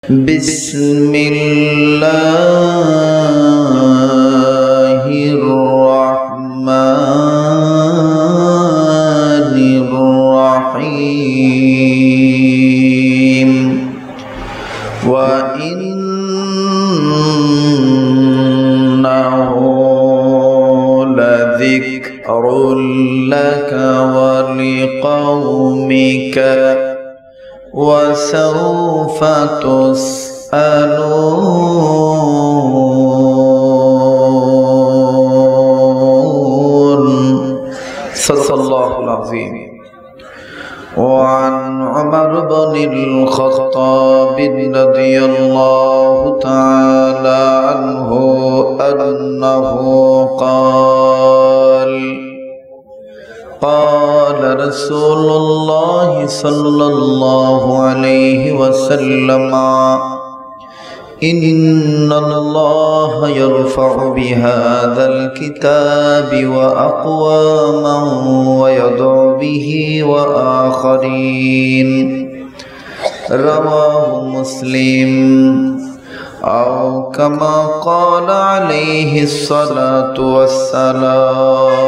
बिस्मिल्लाहिर्रहमानिर्रहीम व इन्नहु लज़िक्रुन लका व लिक़ौमिका وسوف تسألون صدق الله العظيم. وعن عمر بن الخطاب رضي الله تعالى عنه أنه قال قال رسول الله صلى الله عليه وسلم إن الله يرفع بهذا الكتاب وأقواما ويضع به وآخرين رواه مسلم أو كما قال عليه الصلاة والسلام.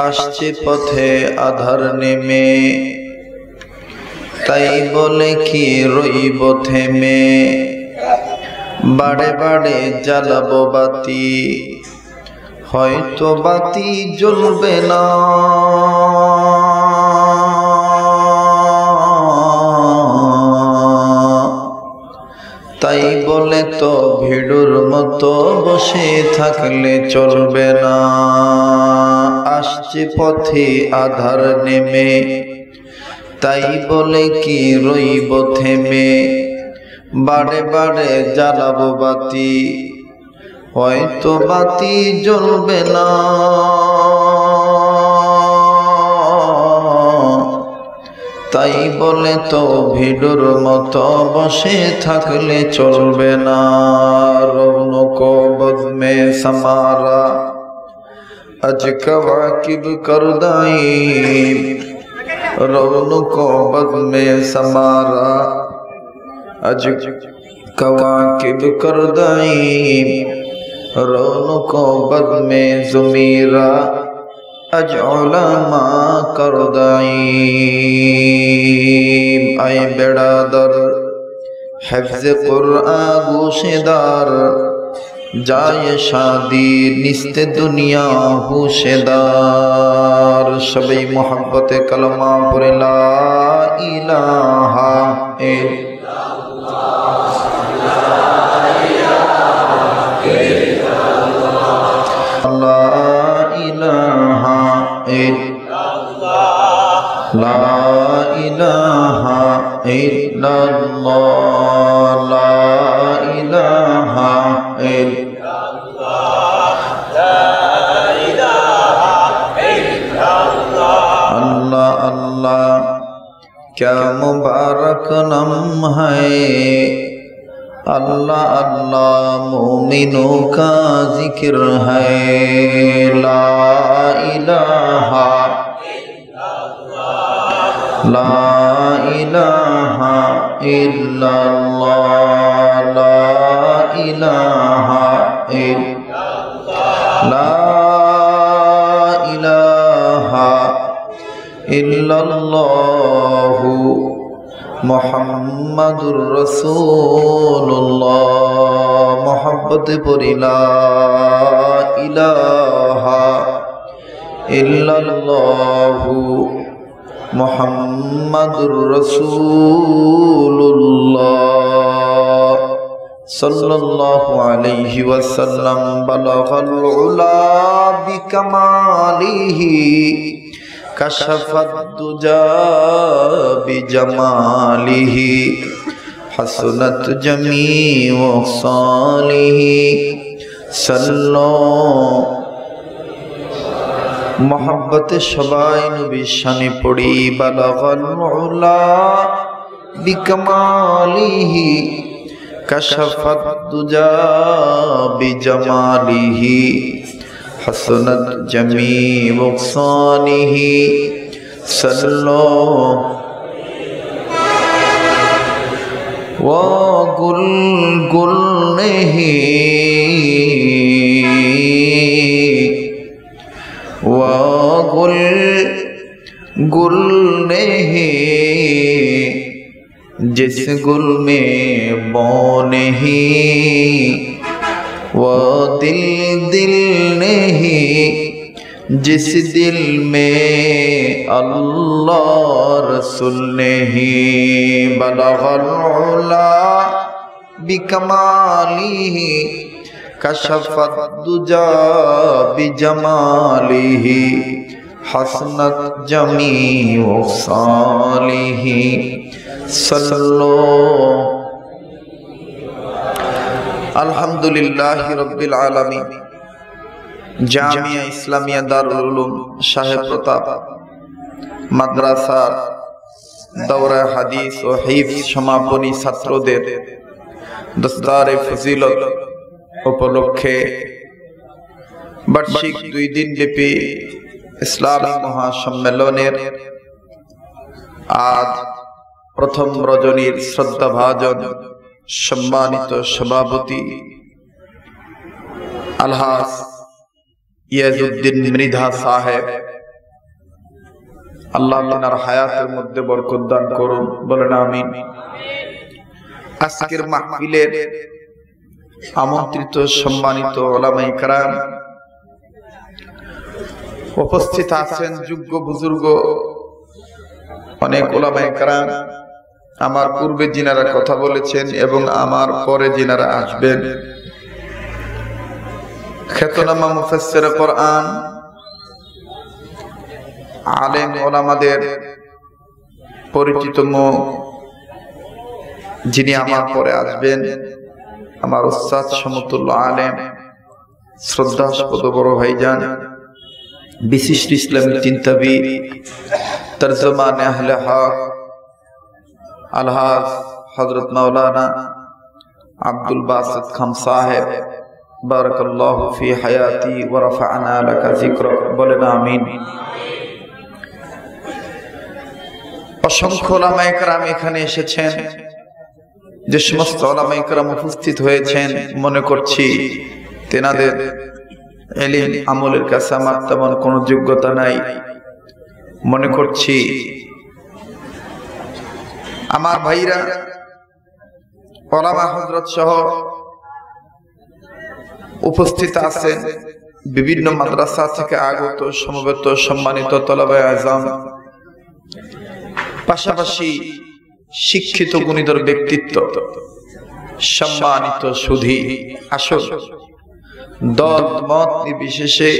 আসছে পথে আধার নেমে, তাই বলে কি রইব থেমে, বাড়ে বাড়ে জ্বালাবো বাতি, হয়তো বাতি জ্বলবে না। তাই বলে তো ভিড়ুর মতো বসে থাকলে চলবে না। আসছে পথে আধার নেমে, তাই বলে কি রইব থেমে, বাড়ে বাড়ে জ্বালাবো বাতি, হয়তো বাতি জ্বলবে না। তাই বলে তো ভিড়ুর মতো বসে থাকলে চলবে না। রৌনকো বজমে সামারা আজ কওয়াকিব করদাই, রৌনকো বজমে সামারা আজ কওয়াকিব করদাই, রৌনকো বজমে জুমিরা আজ উলামা করদাই। আই বেড়াদার হিফজ কুরআন গোশেদার, যায় শাদি নিস্তে দুনিয়া হুশেদার। সবাই মোহাব্বতে কলমা পড়ে লা ইলাহা লা ইলাহা ইল্লাল্লাহ, লা ইলাহা ইল্লাল্লাহ, লা ইলাহা ইল্লাল্লাহ। अल्लाह अल्लाह क्या मुबारक नाम है, अल्लाह अल्लाह मोमिनों का जिक्र है। ला इलाहा ला इलाहा इल्लल्लाह, ला इलाहा इल्लल्लाह, ला इलाहा इल्लल्लाह मुहम्मदुर रसूलुल्लाह। मोहब्बत पढ़ी ला इलाहा इल्लल्लाह मुहम्मदुर रसूलुल्लाह सल्लल्लाहु अलैहि वसल्लम। बलगल उला बिकमालिही, कशफत दुजा बिजमालिही, हसनत जमीउ सालिही। सल्लो मोहब्बते सबाई नबीर शाने पड़ी। बलगल उला बिकमालिही, कशफत दुजा बिजमालिही, हसनत जमीउ सालिही। सल्लो वो गुल गुल नहीं, वो गुल गुल नहीं जिस गुल में बो नहीं, वो दिल दिल नहीं जिस दिल में अल्लाह रसूल नहीं। बलगल उला बिकमालिही कशफत दुजा बिजमालिही हसनत जमीउ सालिही सल्लो। अल्हम्दुलिल्लाहि रब्बिल आलमीन। জামিয়া ইসলামিয়া দারুল উলুম সাহেব প্রতাপ মাদ্রাসার দাওরা হাদিস ও হিফজ সমাপনী ছাত্রদের দস্তারে ফজিলত উপলক্ষে বার্ষিক 2 দিন ব্যাপী ইসলামী মহাসম্মেলনের আজ প্রথম রজনীর শ্রদ্ধাভাজন সম্মানিত সভাপতি আলহাজ ইয়াজউদ্দিন মৃধা সাহেব, আল্লাহ তাআলার হায়াতের মধ্যে বরকত দান করুন, বলেন আমিন। আজকের মাহফিলের আমন্ত্রিত সম্মানিত উলামায়ে কেরাম, উপস্থিত আছেন যোগ্য বুজুর্গ অনেক উলামায়ে কেরাম, আমার পূর্বে যিনারা কথা বলেছেন এবং আমার পরে যিনারা আসবেন, খ্যাতনামা মুফাসসির কোরআন, আলেম ওলামাদের পরিচিত মুখ যিনি আমার পরে আসবেন, আমার উস্তাদ সমতুল্য আলেম শ্রদ্ধাস্পদ বড় ভাইজান, বিশিষ্ট ইসলামী চিন্তাবিদ, তরজমান আহলে হক আলহাজ হযরত মাওলানা আব্দুল বাসিত খান সাহেব, বারাকাল্লাহু ফি হায়াতি ওয়া রাফা'না লাকা যিকরাক, বলেন আমিন। অসংখ্য উলামায়ে কেরাম এখানে এসেছেন। যে সমস্ত উলামায়ে কেরাম উপস্থিত হয়েছেন, মনে করছি তেনাদের ইলম আমলের কাছে আমার তেমন কোনো যোগ্যতা নাই। মনে করছি আমার ভাইরা উলামা হযরত সহ উপস্থিত আছেন, বিভিন্ন মাদ্রাসা থেকে আগত সমবেত সম্মানিত তলাবায়ে আযম, পাশাপাশি শিক্ষিত গুণীধর ব্যক্তিত্ব, সম্মানিত সুধী, আসল দল মত নির্বিশেষে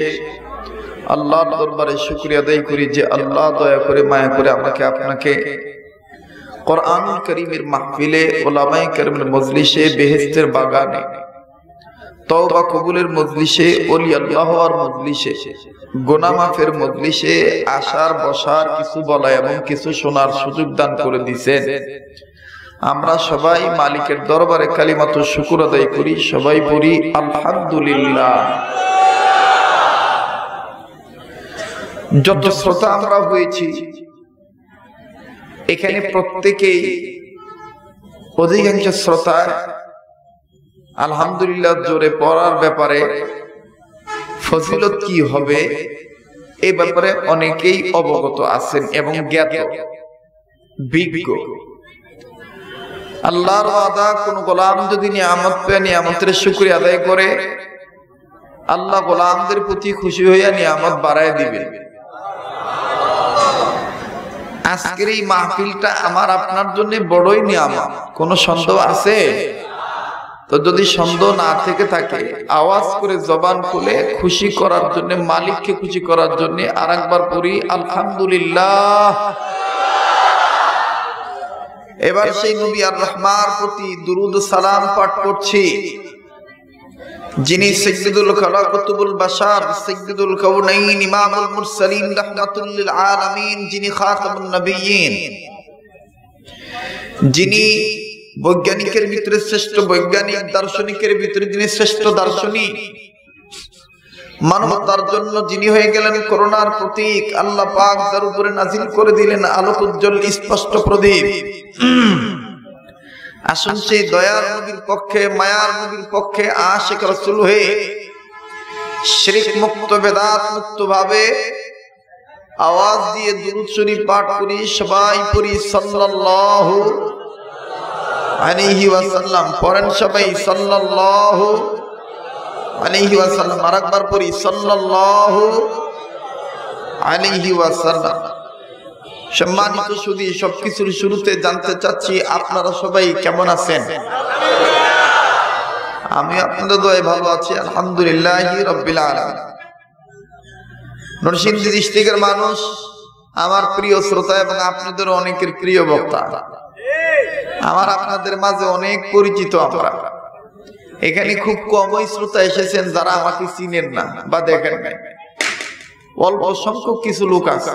আল্লাহর দরবারে শুকরিয়া আদায় করি যে আল্লাহ দয়া করে মায়া করে আমাকে আপনাকে কোরআনুল কারীমের মাহফিলে, উলামায়ে কেরামের মজলিসে, বেহেশতের বাগানে, তওবা কবুলের মজলিসে, ওলি আল্লাহর মজলিসে, গুনাহ মাফের মজলিসে আসার বসার, কিছু বলা এবং কিছু শোনার সুযোগ দান করে দিয়েছেন। আমরা সবাই মালিকের দরবারে কালিমাতু শুকর আদায় করি, সবাই পড়ি আলহামদুলিল্লাহ। যত শ্রোতা আমরা হয়েছি এখানে প্রত্যেকেই, অধিকাংশ শ্রোতা আলহামদুলিল্লাহ জোরে পড়ার ব্যাপারে ফজিলত কি হবে এই ব্যাপারে অনেকেই অবগত আছেন এবং জ্ঞাত বিজ্ঞ। আল্লাহর ওয়াদা, কোন গোলাম যদি নিয়ামত পেয়ে নিয়ামতের শুকরিয়া আদায় করে, আল্লাহ গোলামদের প্রতি খুশি হইয়া নিয়ামত বাড়ায় দিবেন। আজকের এই মাহফিলটা আমার আপনার জন্য বড়ই নিয়ামত, কোনো সন্দেহ আছে? তো যদি সন্দেহ না থেকে থাকে, আওয়াজ করে জবান খুলে খুশি করার জন্য, মালিককে খুশি করার জন্য আরেকবার পড়ি আলহামদুলিল্লাহ। এবার সেই নবী আর রহমার প্রতি দুরুদ সালাম পাঠ করছি, যিনি সাইয়্যিদুল খালাক কুতুবুল বাশার, সাইয়্যিদুল কাউনাইন, ইমামুল মুরসালিন, রাহমাতুল লিল আলামিন, যিনি খাতামুন নবিয়্যিন, যিনি বৈজ্ঞানিকের ভিতরে শ্রেষ্ঠ বৈজ্ঞানিক, দার্শনিকের ভিতরে যিনি শ্রেষ্ঠ দার্শনিক, মানবতার জন্য যিনি হয়ে গেলেন করুণার প্রতীক, আল্লাহ পাক যার উপরে নাজিল করে দিলেন আলোকোজ্জ্বল স্পষ্ট প্রদীপ। আসুন সেই দয়ার নবীর পক্ষে, মায়ার নবীর পক্ষে আশিক রাসূল হয়ে শিরক মুক্ত, বেদাত মুক্ত ভাবে আওয়াজ দিয়ে দুরূদ শরীফ পাঠ করি। সবাই পড়ি সাল্লাল্লাহু আলাইহি ওয়াসাল্লাম। পড়েন সবাই সাল্লাল্লাহু আলাইহি ওয়াসাল্লাম। আরেকবার পড়ি সাল্লাল্লাহু আলাইহি ওয়াসাল্লাম। সম্মানিত সুধী, সবকিছুর শুরুতে জানতে চাচ্ছি আপনারা সবাই কেমন আছেন? আমি আপনাদের দয়ায় ভালো আছি, আলহামদুলিল্লাহি রাব্বিল আলামিন। নরসিংদী ডিস্ট্রিক্টের মানুষ, আমার প্রিয় শ্রোতা এবং আপনাদের অনেকের প্রিয় বক্তা, আমার আপনাদের মাঝে অনেক পরিচিত। আমরা এখানে খুব কমই শ্রোতা এসেছেন যারা আমাকে চিনেন না বা দেখেন নাই, অল্প সংখ্যক কিছু লোক আছে।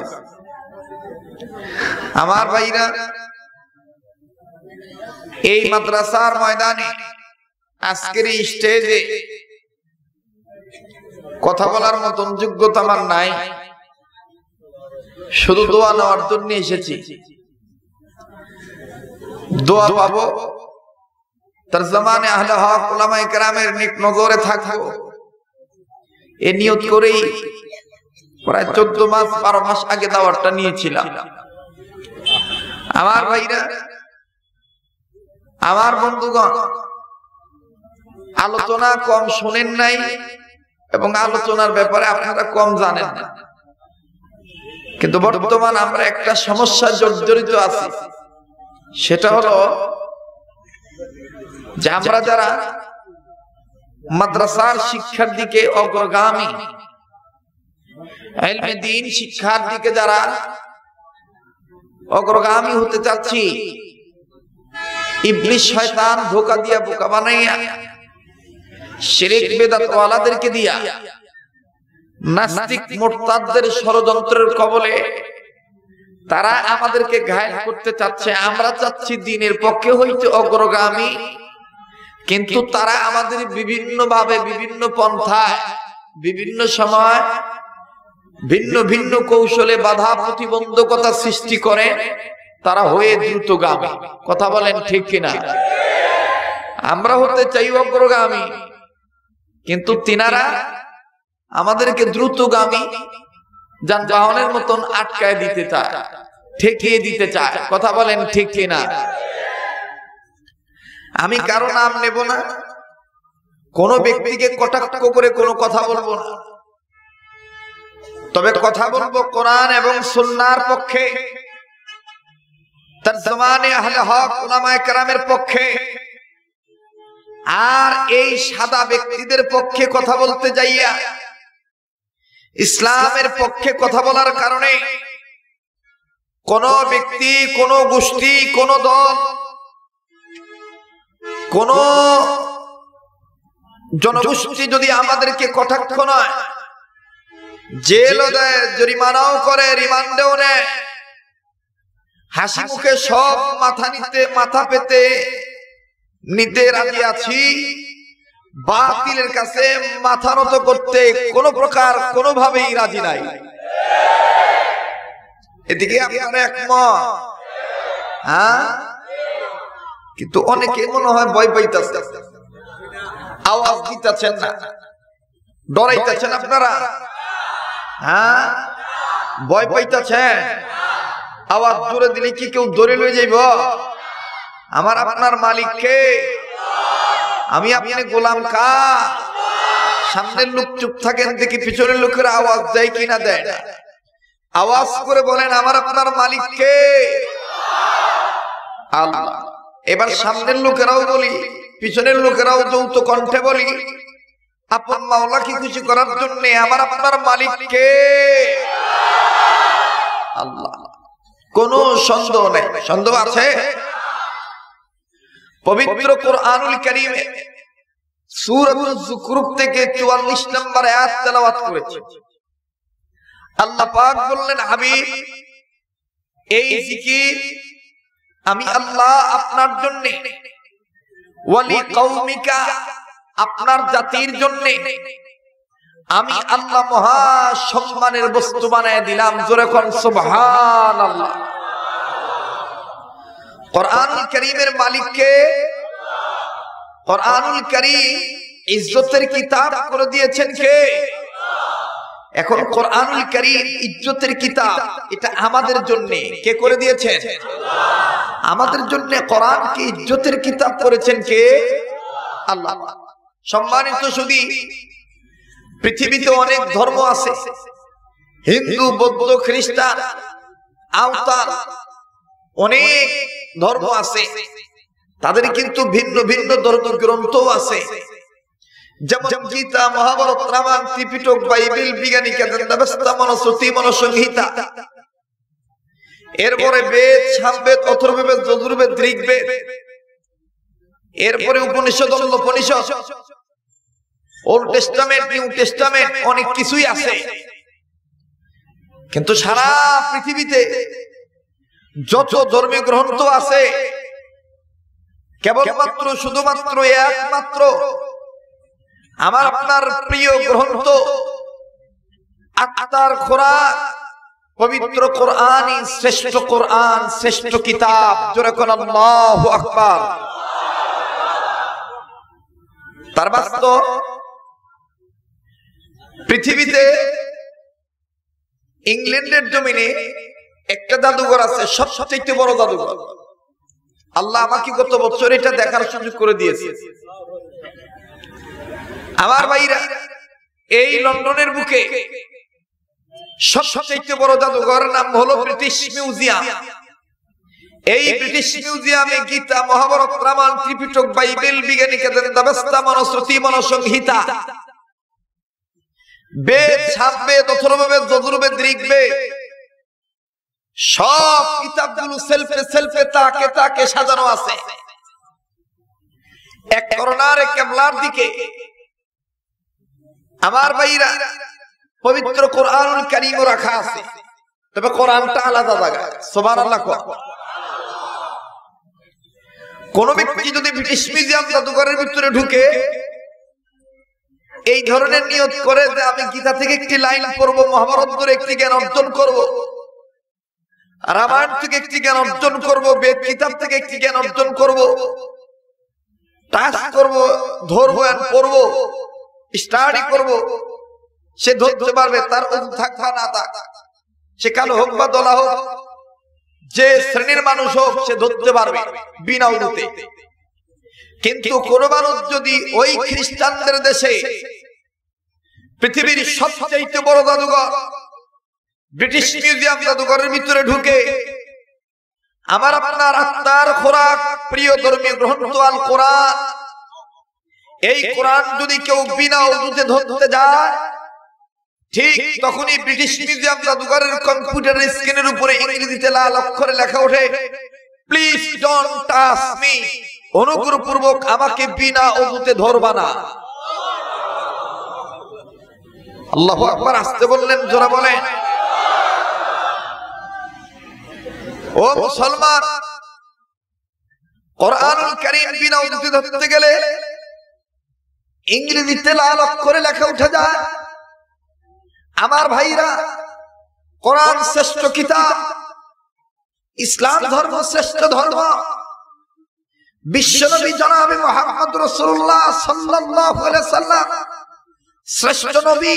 আমার ভাইরা, এই মাদ্রাসার ময়দানে আজকের এই স্টেজে কথা বলার মতন যোগ্যতা আমার নাই, শুধু দোয়া নেওয়ার জন্য এসেছি। দোয়া পাবো, তার জামানে আহলে হক উলামায়ে কেরামের নেক নজরে থাকবো, এই নিয়ত করেই প্রায় 14 মাস 12 মাস আগে দাওয়াতটা নিয়েছিলাম। আমার ভাইরা, আমার বন্ধুগণ, আলোচনা কম শুনেন নাই এবং আলোচনার ব্যাপারে আপনারা কম জানেন না, কিন্তু বর্তমান আমরা একটা সমস্যা জর্জরিত আছি। সেটা হলো যে আমরা যারা মাদ্রাসার শিক্ষার দিকে অগ্রগামী, ইলমে দ্বীন শিক্ষার দিকে যারা অগ্রগামী হতে চাচ্ছি, ইবলিস শয়তান ধোঁকা দিয়া বোকা বানাইয়া শিরক বেদাত ওয়ালাদেরকে দিয়া নাস্তিক মুরতাদদের ষড়যন্ত্রের কবলে তারা আমাদেরকে ঘায়েল করতে চাচ্ছে। আমরা চাচ্ছি দ্বীনের পক্ষে হইতে অগ্রগামী, কিন্তু তারা আমাদের বিভিন্ন ভাবে, বিভিন্ন পন্থায়, বিভিন্ন সময়, ভিন্ন ভিন্ন কৌশলে বাধা প্রতিবন্ধকতা সৃষ্টি করে তারা হয়ে দ্রুতগামী। কথা বলেন ঠিক কিনা? আমরা হতে চাই অগ্রগামী, কিন্তু তিনারা আমাদেরকে দ্রুতগামী যানবাহনের মতন আটকায় দিতে চায়, ঠেকিয়ে দিতে চায়। কথা বলেন ঠিক কিনা? আমি কারো নাম নেব না, কোন ব্যক্তিকে কটাক্ষ করে কোনো কথা বলবো না, তবে কথা বলবো কোরআন এবং সুন্নাহর পক্ষে, তার জামানে আহলে হক উলামায়ে কেরামের পক্ষে। আর এই সাদা ব্যক্তিদের পক্ষে কথা বলতে যাইয়া ইসলামের পক্ষে কথা বলার কারণে কোন ব্যক্তি, কোন গোষ্ঠী, কোন দল, কোন জনগোষ্ঠী যদি আমাদেরকে কটাক্ষ নয়, জেলও দেয়, জরিমানাও করে, রিমান্ডেও নেয়, হাসি মুখে সব মাথা পেতে নিতে রাজি আছি, বাতিলের কাছে মাথা নত করতে কোন প্রকার কোনোভাবেই রাজি নাই। এদিকে আপনারা একমত? হ্যাঁ, কিন্তু অনেকে মনে হয় ভয় পাইতেছে, আওয়াজ দিতেছেন না, ডরাইতেছেন আপনারা। হ্যাঁ, ভয় পাইতেছেন। আওয়াজ জোরে দিলে কি কেউ ধরে লয়ে যাইব? আমার আপনার মালিক কে? আমি আপনি গোলাম কা? সামনের লোক চুপ থাকেন দেখি পিছনের লোকের আওয়াজ দেয় কিনা দেয় না। আওয়াজ করে বলেন আমার আপনার মালিক কে? আল্লাহ। এবার সামনের লোকেরাও বলি, পিছনের লোকেরাও যৌথ কণ্ঠে বলি, আপন মাওলাকে খুশি করার জন্য আমার আপনার মালিক কে? আল্লাহ। কোন সন্দেহ নেই। সন্দেহ আছে? পবিত্র কোরআনুল কারীমে সূরাতুল যুখরুফ থেকে 44 নম্বর আয়াত তেলাওয়াত করেছি। আল্লাহ পাক বললেন, হাবিব, এই জিকির আমি আল্লাহ আপনার জন্য, ওয়ালি কওমিকা আপনার জাতির জন্য, আমি আল্লাহ মহা সম্মানের বস্তু বানায় দিলাম। জোরে কোন সুবহানাল্লাহ। কোরআনুল কারীমের মালিক কে? কোরআনুল কারীম ইজ্জতের কিতাব করে দিয়েছেন কে? এখন কোরআনুল কারীম ইজ্জতের কিতাব, এটা আমাদের জন্য কে করে দিয়েছেন? আমাদের জন্য কোরআনকে ইজ্জতের কিতাব করেছেন কে? আল্লাহ। সম্মানিত শুধু পৃথিবীতে অনেক ধর্ম আছে, হিন্দু, বৌদ্ধ, খ্রিস্টান, আওতার, অনেক ধর্ম আছে। তাদের কিন্তু ভিন্ন ভিন্ন ধর্মগ্রন্থ আছে, যেমন গীতা, মহাভারত, রামায়ণ, ত্রিপিটক, বাইবেল, বিজ্ঞানী কেদারনাথ, মনুস্মৃতি, মনুসংহিতা, এরপরে বেদ, সামবেদ, অথর্ববেদ, যজুর্বেদ, ঋগ্বেদ, এরপরে Upanishad, Upanishad, old testament, new testament, অনেক কিছুই আছে। কিন্তু সারা পৃথিবীতে যত ধর্মীয় গ্রন্থ আছে, কেবলমাত্র শুধুমাত্র একমাত্র আমার আপনার প্রিয় গ্রন্থ আত্মার খোরাক পবিত্র কোরআনই শ্রেষ্ঠ কোরআন, শ্রেষ্ঠ কিতাব। জোরে কোন আল্লাহু আকবার। তার বাস্তব পৃথিবীতে ইংল্যান্ডের জমিনে একটা জাদুঘর আছে, সবচেয়ে বড় জাদুঘর। আল্লাহ আমাকে গত বছর এটা দেখার সুযোগ করে দিয়েছে। আমার ভাইরা, এই লন্ডনের বুকে সবচেয়ে বড় জাদুঘরের নাম হলো ব্রিটিশ মিউজিয়াম। এই ব্রিটিশ মিউজিয়ামে গীতা, মহাভারত, রামায়ণ, ত্রিপিটক, বাইবেল, বিজ্ঞানী কেদারনাথ, মনুস্মৃতি, মনুসংহিতা, বেদ, সামবেদ, অথর্ববেদ, যজুর্বেদ, ঋগ্বেদ, সব কিতাবগুলো সেলফে তাকে তাকে সাজানো আছে। এক করোনার কেবলার দিকে আমার ভাইরা পবিত্র কোরআনুল কারীম রাখা আছে, তবে কোরআনটা আলাদা জায়গায়। সুবহানাল্লাহ। কোন ব্যক্তি যদি ব্রিটিশ মিউজিয়াম জাদুঘরের ভিতরে ঢুকে এই ধরনের নিয়ত করে যে আমি গীতা থেকে একটি লাইন পড়বো, মহাভারত ধরে একটি জ্ঞান অর্জন করব, রামায়ণ থেকে একটি জ্ঞান অর্জন করব, বেদ কিতাব থেকে একটি জ্ঞান অর্জন করব, টাচ করব, ধরবো, পড়বো, স্টাডি করব, সে ধরতে পারবে। তার ওযু থাক বা না থাক, সে কালো হোক বা দলা হোক, যে শ্রেণীর মানুষ হোক, সে ধরতে পারবে বিনা ওযুতে। কিন্তু কোন মানুষ যদি ওই খ্রিস্টানদের দেশে পৃথিবীর সবচেয়ে বড় জাদুঘর ব্রিটিশ মিউজিয়াম জাদুঘরের ভিতরে ঢুকে আমার আপনার আত্মার খোরাক প্রিয় ধর্মীয় গ্রন্থ আল কোরআন, এই কোরআন যদি কেউ বিনা ওযুতে ধরতে যায়, ঠিক তখনই ব্রিটিশ মিউজিয়াম জাদুঘরের কম্পিউটারের স্ক্রিনের উপরে ইংরেজিতে লাল অক্ষরে লেখা ওঠে, প্লিজ ডোন্ট টাচ মি, অনুগ্রহপূর্বক আমাকে বিনা ওযুতে ধরবা না। আল্লাহু আকবার। আসতে বললেন, জোরে বলেন। ও মুসলমান, কোরআনুল কারীম বিনা ওযুতে ধরতে গেলে ইংরেজিতে লাল অক্ষরে লেখা উঠে যায়। আমার ভাইরা, কোরআন শ্রেষ্ঠ কিতাব, ইসলাম ধর্ম শ্রেষ্ঠ ধর্ম। বিশ্বনবী জনাবে মুহাম্মদ রাসূলুল্লাহ সাল্লাল্লাহু আলাইহি সাল্লাম শ্রেষ্ঠ নবী।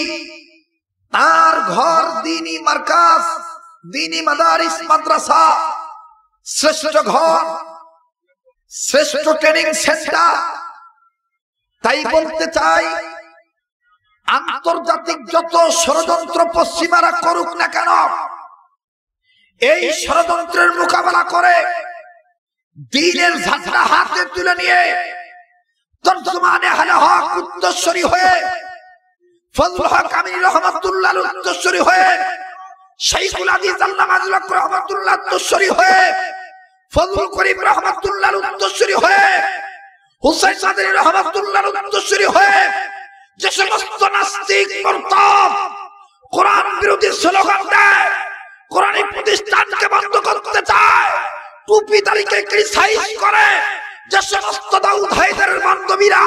তার ঘর দ্বীনি মার্কাজ, দ্বীনি মাদারিস, মাদ্রাসা, শ্রেষ্ঠ ঘর, শ্রেষ্ঠ ট্রেনিং সেন্টার। তাই বলতে চাই, আন্তর্জাতিক যত ষড়যন্ত্র পশ্চিমারা করুক না কেন, এই ষড়যন্ত্রের মোকাবেলা করে দ্বীনের ঝান্ডা হাতে তুলে নিয়ে তর্জমানে আহলে হক উত্তরসূরি হয়ে, ফজলুল হক আমিনী রহমাতুল্লাহ উত্তরসূরি হয়ে, শাইখুল হাদিস আল্লামা আব্দুল হক রহমাতুল্লাহ উত্তরসূরি হয়ে, ফজলুল করিম রহমাতুল্লাহ উত্তরসূরি হয়ে, হুসাইন সাদরী রহমাতুল্লাহ উত্তরসূরি হয়ে, যে সমস্ত নাস্তিক মুরতাদ কোরআন বিরোধী স্লোগান দেয়, কোরআনিক প্রতিষ্ঠানকে বন্ধ করতে চায়, টুপিদারিকে ক্রিটিসাইজ করে, যে সমস্ত দাউদ হায়দারের বান্ধবীরা,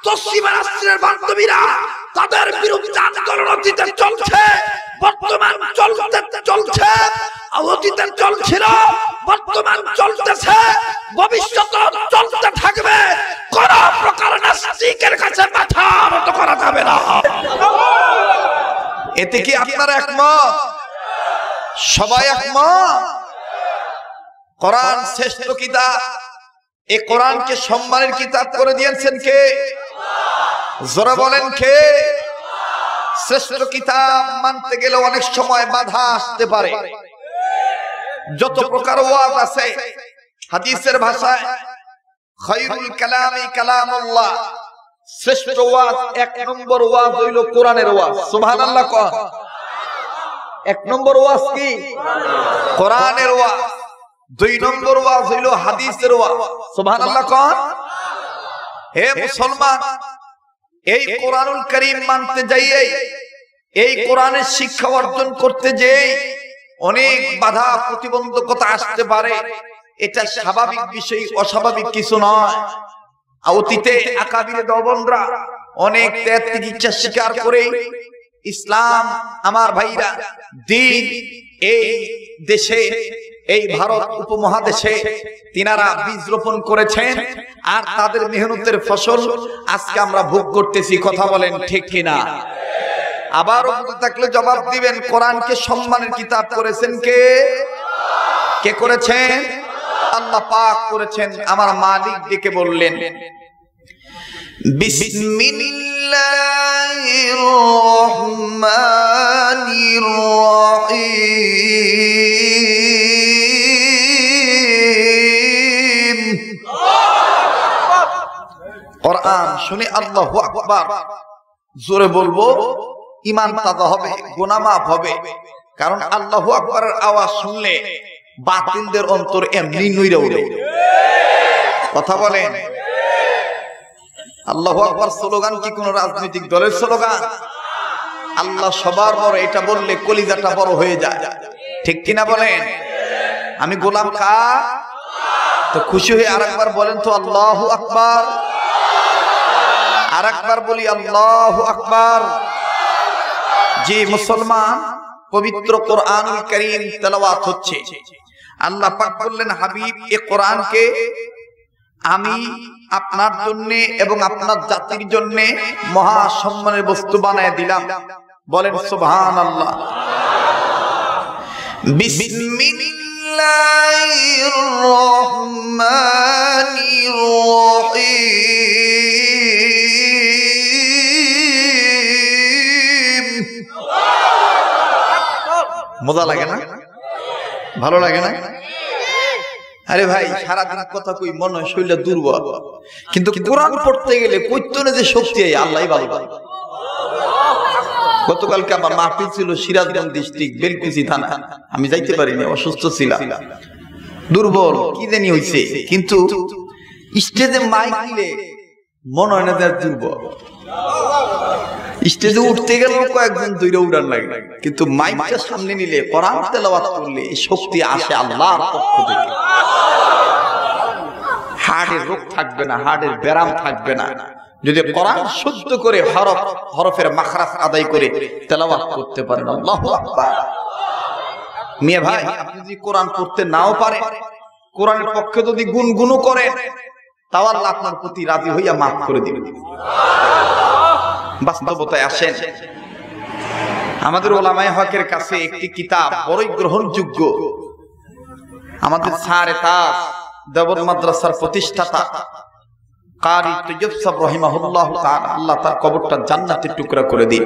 তসলিমা নাসরিনের বান্ধবীরা তাদের বিরুদ্ধে আন্দোলন অতীতে চলছে, বর্তমান চলছে, অতীতে চলছিল, বর্তমান চলতেছে, ভবিষ্যতে চলতে থাকবে। কোন প্রকার নাস্তিকের কাছে মাথা নত করা যাবে না। এতে কি আপনারা একমত? সবাই একমত? কোরআন শ্রেষ্ঠ কিতাব। এই কোরআনকে সম্মানের কিতাব করে দিয়েছেন কে? জোরে বলেন কে? শ্রেষ্ঠ কিতাব মানতে গেলে অনেক সময় বাধা আসতে পারে। যত প্রকার ওয়াজ আছে, হাদিসের ভাষায় খায়রুল কালামি কালামুল্লাহ, শ্রেষ্ঠ ওয়াজ, এক নম্বর ওয়াজ হইল কোরআনের ওয়াজ। সুবহানাল্লাহ কোন? এক নম্বর ওয়াজ কি? কোরআনের ওয়াজ। দুই নম্বর ওয়াজ হইল হাদিসের ওয়াজ। সুবহানাল্লাহ কোন? হে মুসলমান, এই কোরআনুল কারীম মানতে যাইয়ে, এই কোরআনের শিক্ষা অর্জন করতে যেয়ে অনেক বাধা প্রতিবন্ধকতা আসতে পারে। এটা স্বাভাবিক বিষয়, অস্বাভাবিক কিছু নয়। অতীতে আকাবিরে দেওবন্দরা অনেক ত্যাগ তিতিক্ষা স্বীকার করে ইসলাম, আমার ভাইরা, দ্বীন এই দেশে, এই ভারত উপমহাদেশে তিনারা বীজ রোপণ করেছেন, আর তাদের মেহনতের ফসল আজকে আমরা ভোগ করতেছি। কথা বলেন ঠিক কিনা? আবার থাকলে জবাব দিবেন। কোরআনকে সম্মানের কিতাব করেছেন কে? কে করেছেন? আল্লাহ পাক করেছেন। আমার মালিক ডেকে বললেন, বিসমিল্লাহির রহমানির রহিম। কোরআন শুনে আল্লাহু আকবার জোরে বলবো, ঈমান তাজা হবে, গুনাহ মাফ হবে। কারণ আল্লাহু আকবারের আওয়াজ শুনলে বাতিলদের অন্তর এমনি নইরা উঠে। কথা বলেন। আল্লাহু আকবার স্লোগান কি কোন রাজনৈতিক দলের স্লোগান? আল্লাহ সবার বড়, এটা বললে কলিজাটা বড় হয়ে যায়। ঠিক কিনা বলেন? আমি গোলাম কার? তো খুশি হয়ে আরেকবার বলেন তো আল্লাহু আকবার। আরেকবার বলি আল্লাহু আকবার। যে মুসলমান, পবিত্র কোরআনুল কারীম তেলাওয়াত হচ্ছে। আল্লাহ পাক বললেন, হাবিব, এই কোরআনকে আমি আপনার জন্য এবং আপনার জাতির জন্য মহা সম্মানের বস্তু বানায় দিলাম। বলেন সুবহানাল্লাহ। বিসমিল্লাহির রহমানির রহিম। মজা লাগে না? ভালো লাগে না? আরে ভাই, সারাদিন কথা কই, মনে হয় শরীরটা দুর্বল, কিন্তু কোরআন পড়তে গেলে কইতনে যে শক্তি, আল্লাহই ভালো। গতকালকে আমার মাহফিল ছিল সিরাজগঞ্জ ডিস্ট্রিক্ট বেলকুচি থানা। আমি যাইতে পারিনি, অসুস্থ ছিলাম, দুর্বল কি জানি হইছে, কিন্তু স্টেজে মাইক দিলে মনে হয় না যে দুর্বল। স্টেজে উঠতে গেল কয়েকজন দৌড়ে উড়ান লাগে, কিন্তু মাইকটা সামনে নিলে, কোরআন তেলাওয়াত করলে শক্তি আসে আল্লাহর পক্ষ থেকে। হার্টের রোগ থাকবে না, হার্টের ব্যারাম থাকবে না, যদি কোরআন শুদ্ধ করে হরফের মাখরাজ আদায় করে তেলাওয়াত করতে পারেন। আল্লাহু আকবার। মিয়া ভাই, আপনি যদি কোরআন পড়তে নাও পারে, কোরআনের পক্ষে যদি গুনগুনও করেন, তাও আল্লাহ আপনার প্রতি রাজি হইয়া মাফ করে দিবেন। বাস্তবতায় আসেন, আমাদের ওলামায়ে হকের কাছে একটি কিতাব বড়ই গ্রহণযোগ্য। আমাদের স্যার তাজ দেওবন্দ মাদ্রাসার প্রতিষ্ঠাতা কারি তৈয়ব সাহেব রাহিমাহুল্লাহ তাআলা, আল্লাহ তার কবরটা জান্নাতের টুকরা করে দিন।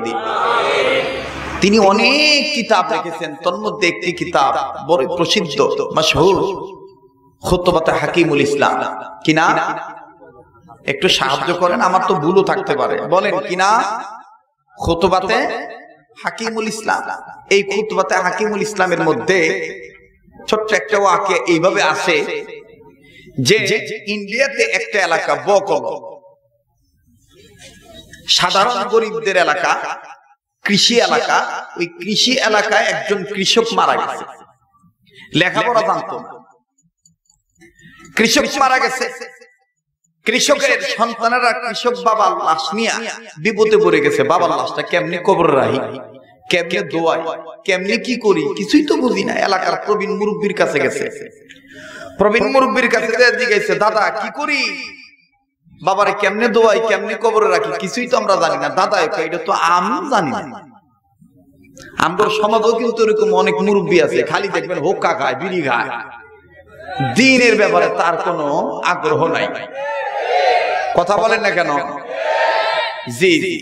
তিনি অনেক কিতাব লিখেছেন, তন্মধ্যে একটি কিতাব বড় প্রসিদ্ধ, মাশহুর, খুতবাতে হাকিমুল ইসলাম। কি নাম? একটু সাহায্য করেন, আমার তো ভুলও থাকতে পারে। বলেন কি নাম? খুতবাতে হাকিমুল ইসলাম। এই খুতবাতে হাকিমুল ইসলামের মধ্যে ছোট্ট একটা ওয়াকিয়া এইভাবে আসে যে ইন্ডিয়াতে একটা এলাকা বকল, সাধারণ গরিবদের এলাকা, কৃষি এলাকা। ওই কৃষি এলাকায় একজন কৃষক মারা গেছে, লেখাপড়া জানতো না। কৃষক মারা গেছে, কৃষকের সন্তানেরা কৃষক বাবার লাশ নিয়ে বিপদে পড়ে গেছে। বাবার লাশটা কেমনি কবরে রাখি, কেমনে দোয়াই, কেমনে কি করি, কিছুই তো বুঝি না। এলাকার প্রবীণ মুরব্বীর কাছে গেছে। প্রবীণ মুরব্বীর কাছে জিজ্ঞাসা, দাদা কি করি, বাবারে কেমনে দোয়াই, কেমনে কবরে রাখি, কিছুই তো আমরা জানি না। দাদা এটা তো আমি জানি না। আমার সমাজও কিন্তু এরকম অনেক মুরব্বী আছে, খালি দেখবেন হোক্কা খায়, বিড়ি খায়, দিনের ব্যাপারে তার কোনো আগ্রহ নাই। কথা বলেন না কেন? জি জি।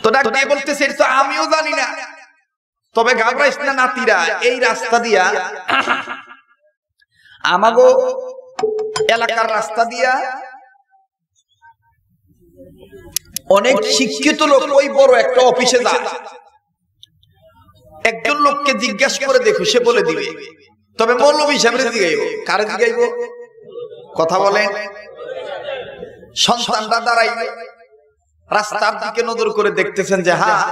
তো ডাক দিয়ে বলতেছে তো আমিও জানি না, তবে ঘাবড়াইস না নাতিরা, এই রাস্তা দিয়া আমাগো এলাকার রাস্তা দিয়া অনেক শিক্ষিত লোক ওই বড় একটা অফিসে যায়। একজন লোককে জিজ্ঞাসা করে দেখো, সে বলে দিবে। তবে মৌলভী সাহেবের জিগাইব, কারে জিগাইব? কথা বলেন। সন্তানরা দাঁড়াইল, রাস্তার দিকে নজর করে দেখতেছেন যে হ্যাঁ,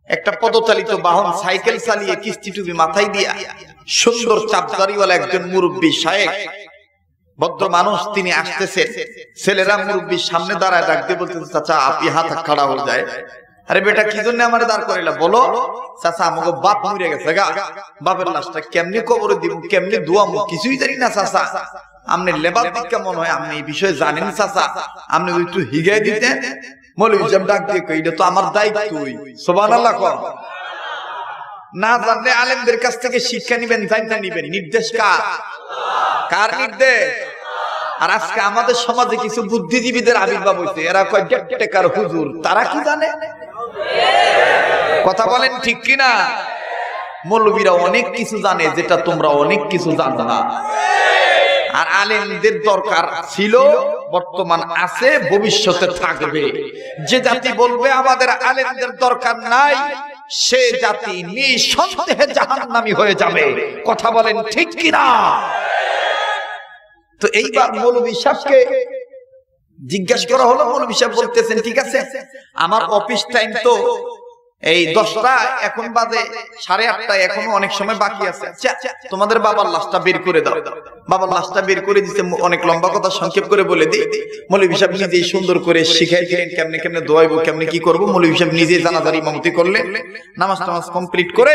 একটা পদচালিত বাহন সাইকেল চালিয়ে কিস্তি টুপি মাথায় দিয়া সুন্দর চাপদারিওয়ালা একজন মুরব্বী সাহেব, ভদ্র মানুষ, তিনি আসতেছেন। ছেলেরা মুরব্বীর সামনে দাঁড়ায় ডাক দিয়ে বলতেছে, চাচা আপনি হাত খাড়া হয়ে যায়। আরে বেটা কি জন্য আমার দাঁড় করাইলা, বলো। চাচা আমাকে বাপ মরে গেছে গা, বাপের লাশটা কেমনে কবরে দিব, কেমনে দোয়ামু, কিছুই জানি না চাচা। আপনি লেবার দিক কেমন হয় আপনি এই বিষয়ে জানেন চাচা, আপনি একটু হিগাই দিতেন। মৌলভী সাহেব ডাক দিয়ে কই, এটা তো আমার দায়িত্ব। সুবহানাল্লাহ কর। না জানলে আলেমদের কাছ থেকে শিক্ষা নিবেন, জানা নিবেন। নির্দেশ কার? কার নির্দেশ? আর আজকে আমাদের সমাজে কিছু বুদ্ধিজীবীদের আবির্ভাব হয়েছে, এরা কয় টেকার হুজুর, তারা কি জানে? কথা বলেন ঠিক কিনা? মৌলবীরা অনেক কিছু জানে যেটা তোমরা অনেক কিছু জানো না। আর আলেমদের দরকার ছিল, বর্তমান আছে, ভবিষ্যতে থাকবে। যে জাতি বলবে আমাদের আলেমদের দরকার নাই, সে জাতি নিঃসন্দেহে জাহান্নামী হয়ে যাবে। কথা বলেন ঠিক কিনা? তো এইবার মৌলভী সাহেবকে জিজ্ঞাসা করা হলো। মৌলভী সাহেব বলতেছেন, ঠিক আছে, আমার অফিস টাইম তো এই 10টা, এখন বাজে 8:30, এখনো অনেক সময় বাকি আছে। তোমাদের বাবার লাশটা বের করে দাও। বাবার লাশটা বের করে দিতে অনেক লম্বা কথা সংক্ষেপ করে বলে দিই। মৌলভী সাহেব নিজেই সুন্দর করে শিখাই দিলেন কেমনে কেমনে দোয়াইবো, কেমনে কি করবো। মৌলভী সাহেব নিজেই জানাজার ইমামতি করলেন। নামাজ টামাজ কমপ্লিট করে,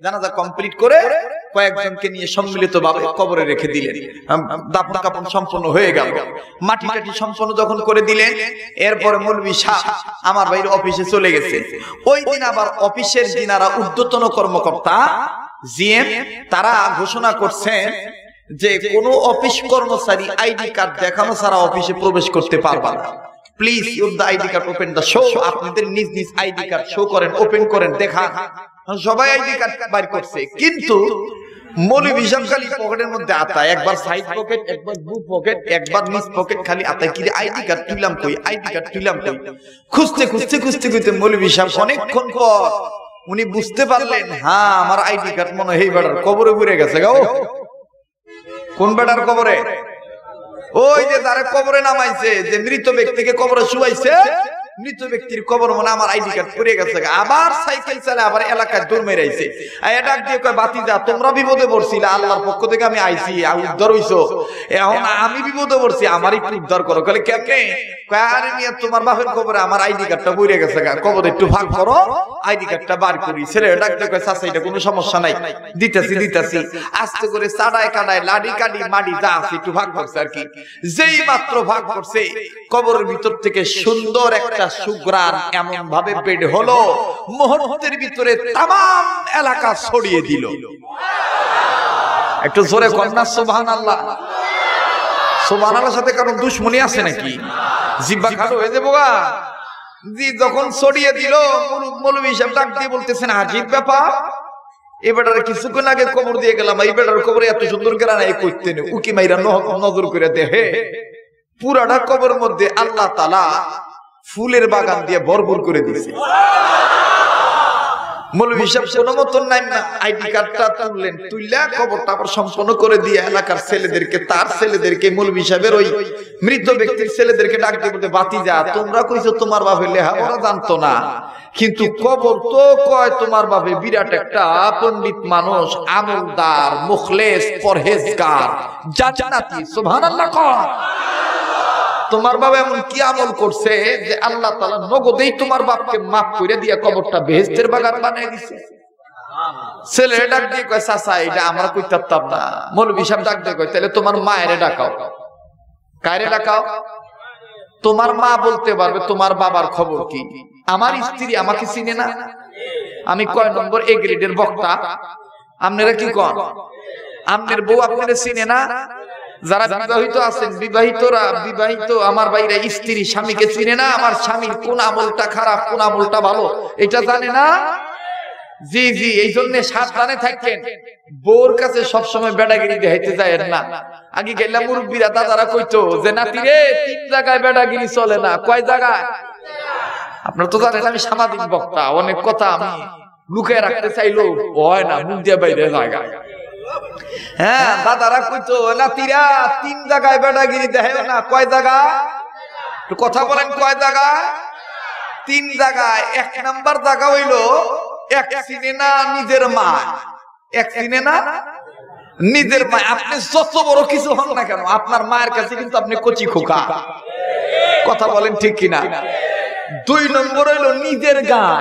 জানাজা কমপ্লিট করে কয়েকজনকে নিয়ে সম্মিলিত ভাবে কবরে রেখে দিলেন। দাফন কাফন সম্পন্ন হয়ে গেল। মাটি টাটি সম্পন্ন যখন করে দিলেন, এরপরে মৌলভী সাহেব আমার ভাইয়ের অফিসে চলে গেছে। ওই দিন আবার অফিসের যিনারা ঊর্ধ্বতন কর্মকর্তা, জিএম, তারা ঘোষণা করছেন যে কোন অফিস কর্মচারী আইডি কার্ড দেখানো ছাড়া অফিসে প্রবেশ করতে পারবে না। Please use the ID card, open the show. আপনাদের নিজ নিজ আইডি কার্ড শো করেন, ওপেন করেন, দেখান। সবাই আইডি কার্ড বাইর করছে, কিন্তু মৌলভী সাহেব খালি পকেটের মধ্যে আতায়, একবার সাইড পকেট, একবার ব্লু পকেট, একবার নিচ পকেট, খালি আতায়। কি আইডি কার্ড তুইলাম কই, আইডি কার্ড তুইলাম কই। খুঁজতে খুঁজতে খুঁজতে খুঁজতে মৌলভী সাহেব অনেকক্ষণ পর উনি বুঝতে পারলেন, হ্যাঁ আমার আইডি কার্ড মনে হয় এই বেটার কবরে ঘুরে গেছে গো। কোন বেটার কবরে? ওই যে তারে কবরে নামাইছে, যে মৃত ব্যক্তিকে কবরে শুয়াইছে, মৃত ব্যক্তির কবর মনে আমার আইডি কার্ড পড়ে গেছে। আবার সাইকেল চালে আবার এলাকায় দৌড় মেরাইছে। ডাক দিয়ে কয়, বাতিজা তোমরা বিপদে পড়ছিলে, আল্লাহর পক্ষ থেকে আমি আইছি, উদ্ধার হইছো, এখন আমি বিপদে পড়ছি, আমার একটু উদ্ধার করো। কলে কেমনে? আরে মিয়া তোমার বাপের কবরে আমার আইডি কার্ডটা পড়ে গেছে, কবর একটু ভাগ করো, আইডি কার্ডটা বার করি। ছেলে ডাক দিয়ে কয়, চাচা এটা কোনো সমস্যা নাই, দিতেছি দিতেছি। আস্তে করে চাড়ায় কাটায় লাডি কাডি মাডি যা আছে একটু ভাগ করছে আর কি। যেই মাত্র ভাগ করছে, কবরের ভিতর থেকে সুন্দর একটা সুগ্রাণ এমন ভাবে বের হলো, মুহূর্তের ভিতরে তামাম এলাকা ছড়িয়ে দিল। একটু জোরে কন্যা সুবহানাল্লাহ। সুবহানাল্লাহর সাথে কারণ দুশমনি আছে নাকি? জিহ্বা খাটো হয়ে যাবো গা। জি, যখন ছড়িয়ে দিল, মৌলভী সাহেব ডাক দিয়ে বলতেছেন, আজীব ব্যাপার, এই বেটার কিছুক্ষণ আগে কবর দিয়ে গেলাম, এই বেটার কবরে এত সুন্দর গ্রান এই করতে নেই। উকি মাইরা নজর করে দেখে পুরাটা কবর মধ্যে আল্লাহ তাআলা ফুলের বাগান দিয়ে ভরপুর করে দিয়েছে। মৌলভী সাহেব কোনো মতন নাই না, আইডি কার্ডটা তুললেন, তুইলা কবরটা আবার সম্পন্ন করে দিয়ে এলাকার ছেলেদেরকে, তার ছেলেদেরকে, মৌলভী সাহেবের ওই মৃত ব্যক্তির ছেলেদেরকে ডাক দিয়ে বলতে, বাতিজা তোমরা কইছো তোমার বাপের লেখাপড়া জানতো না, কিন্তু কবর তো কয় তোমার বাপে বিরাট একটা পণ্ডিত মানুষ, আমলদার, মুখলেস, পরহেজগার, জান্নাতি। সুবহানাল্লাহ কর। তোমার বাবা এমন কি আমল করছে যে আল্লাহ তাআলা নগদেই তোমার বাপকে মাফ করে দিয়ে কবরটা বেহেশতের বাগান বানিয়ে দিয়েছে? ছেলে ডাক দিয়ে কয় চাচা এটা আমরা কইতাম না। মৌলভী সাহেব ডাক দিয়ে কয় তাহলে তোমার মায়েরে ডাকাও। কারে ডাকাও? তোমার মা বলতে পারবে তোমার বাবার খবর কি। আমার স্ত্রী আমাকে চিনে না, আমি কয় নম্বর এ গ্রেডের বক্তা, আপনারা কি কন? আপনার বউ আপনারা চিনে না? যারা বিবাহিত আছেন, বিবাহিত আমার ভাইরা স্ত্রী স্বামীকে চিনে না, আমার স্বামীর কোন আমলটা খারাপ কোন আমলটা ভালো এটা জানে না। জি জি, এই জন্য সাবধানে থাকেন। বউর কাছে সবসময় বেড়াগিরি দেখাইতে যায় না। আগে গেলাম মুরব্বীরা দাদারা কইতো যে নাতি রে 3 জায়গায় বেড়াগিরি চলে না। কয় জায়গায়? আপনারা তো জানেন আমি সামাজিক বক্তা, অনেক কথা আমি লুকিয়ে রাখতে চাইলো হয় না, মুখ দিয়ে বাইরে জায়গা। হ্যাঁ, দাদারা কইতো নাতিরা 3 জায়গায় বেড়াগিরি দেখায় না। কয় জায়গায়? কথা বলেন, কয় জায়গায়? 3 জায়গায়। 1 নাম্বার জায়গা হইলো এক চিনে না নিজের মা, এক চিনে না নিজের মা। আপনি যত বড় কিছু হন না কেন আপনার মায়ের কাছে কিন্তু আপনি কচি খোকা। কথা বলেন ঠিক কিনা? 2 নম্বর হইলো নিজের গাঁ।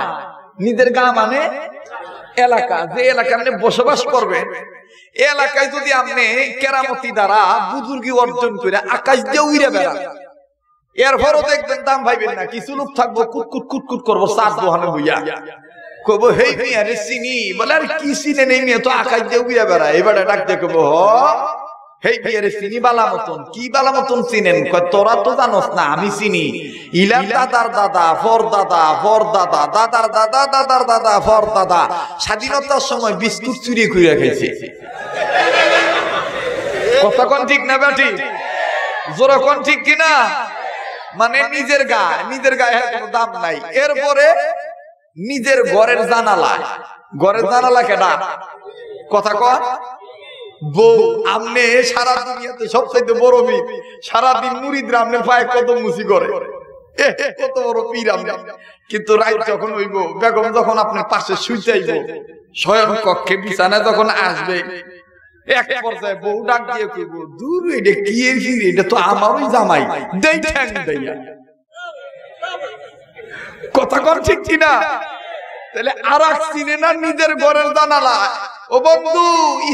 নিজের গাঁ মানে এলাকা, যে এলাকায় আপনি বসবাস করবেন। এলাকায় যদি আপনি কেরামতি দ্বারা বুজুর্গি অর্জন করে আকাশ দিয়ে উড়ে বেড়ান, এরপরও দেখবেন দাম ভাইবেন না। কিছু লোক থাকবো কুটকুট কুটকুট করবো চাঁদ বহানে বইয়া, কব হেই মিয়া রে চিনি, বলে আর কি চিনে নেই মিয়া তো আকাশ দিয়ে উড়ে বেড়ায়। এবারে ডাক দিয়ে কব হেই মিয়া রে চিনি বালা মতন। কি বালা মতন চিনেন? কয় তোরা তো জানোস না আমি চিনি। ইলাম দাদার দাদা ফর দাদা ফর দাদা দাদার দাদা দাদার দাদা ফর দাদা স্বাধীনতার সময় বিস্কুট চুরি করে খাইছে। কথা কোন ঠিক না বেটি? জোরে কোন ঠিক কিনা? মানে নিজের গায়ে, নিজের গায়ে কোনো দাম নাই। এরপরে নিজের ঘরের জানালা, ঘরের জানালা কেডা? কথা কন বউ। আমনে সারা দুনিয়াতে সবচাইতে বড় পীর, সারাদিন মুরিদরা আমনে পায়ে কত মুসি করে, কত বড় পীর আমনে। কিন্তু রাত যখন হইব, বেগম যখন আপনার পাশে শুইতেইব, শয়ন কক্ষে বিছানা যখন আসবে, এক পর্যায়ে বউ ডাক দিয়ে কইব দূর এটা কি এর কি, এটা তো আমারই জামাই, দেই ঠ্যাং দেইয়া। কথা কর ঠিক কিনা? তাহলে আরেক চিনে না নিজের ঘরের জানালা। ও বন্ধু,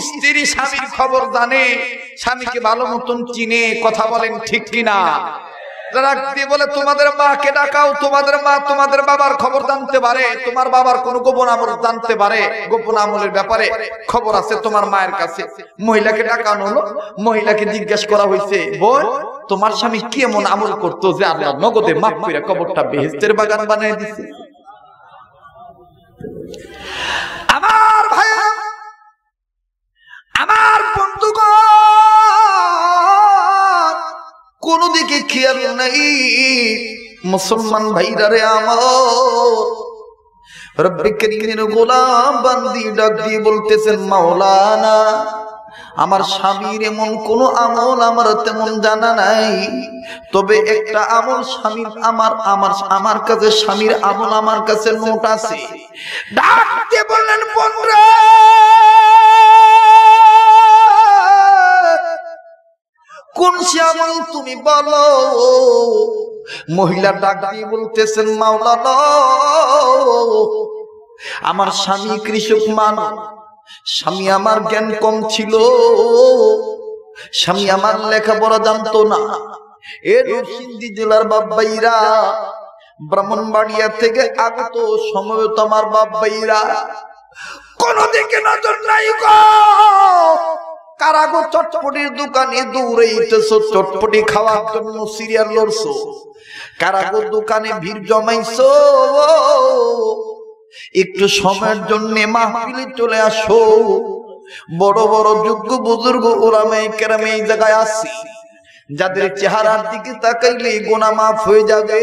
স্ত্রী স্বামীর খবর জানে, স্বামীকে ভালো মতন চিনে। কথা বলেন ঠিক কিনা? ডাক দিয়ে বলে তোমাদের মাকে ডাকাও। তোমাদের মা তোমাদের বাবার খবর জানতে পারে, তোমার বাবার কোন গোপন আমল জানতে পারে, গোপন আমলের ব্যাপারে খবর আছে তোমার মায়ের কাছে। মহিলাকে ডাকানো হলো, মহিলাকে জিজ্ঞাসা করা হয়েছে বোন তোমার স্বামী কি এমন আমল করতো যে আল্লাহ নগদে মাফ করে কবরটা বেহেশতের বাগান বানিয়ে দিছে? আমার ভাই, আমার বন্ধুগণ, কোন দিকে খেয়াল নাই। মুসলমান ভাইরা রে আমার, রব্বে কারীমের গোলাম বান্দি ডাক দিয়ে বলতেছেন মাওলানা আমার স্বামীর এমন কোন আমল আমার তেমন জানা নাই, তবে একটা আমল স্বামীর আমার কাছে স্বামীর আমল আমার কাছে নোট আছে। ডাক দিয়ে বললেন বন্ধুরা কোন সে আমল তুমি বলো। মহিলা ডাক দিয়ে বলতেছেন মাওলানা আমার স্বামী কৃষক মানুষ, স্বামী আমার জ্ঞান কম ছিল, স্বামী আমার লেখাপড়া জানতো না। এ নরসিংদী জেলার বাপ্পাইরা, ব্রাহ্মণবাড়িয়া থেকে আগত সমবেত আমার বাপ্পাইরা, কোন দিকে নজর নাই গো। কারাগো চটপটির দোকানে দৌড়াইতেছো, চটপটি খাওয়ার জন্য সিরিয়াল লড়ছো, কারাগো দোকানে ভিড় জমাইছো, একটু সময়ের জন্য মাহফিলে চলে আসো। বড় বড় যোগ্য বুজুর্গ ওলামায়ে কেরাম এই জায়গায় আছে, যাদের চেহারার দিকে তাকাইলে গুনাহ মাফ হয়ে যাবে,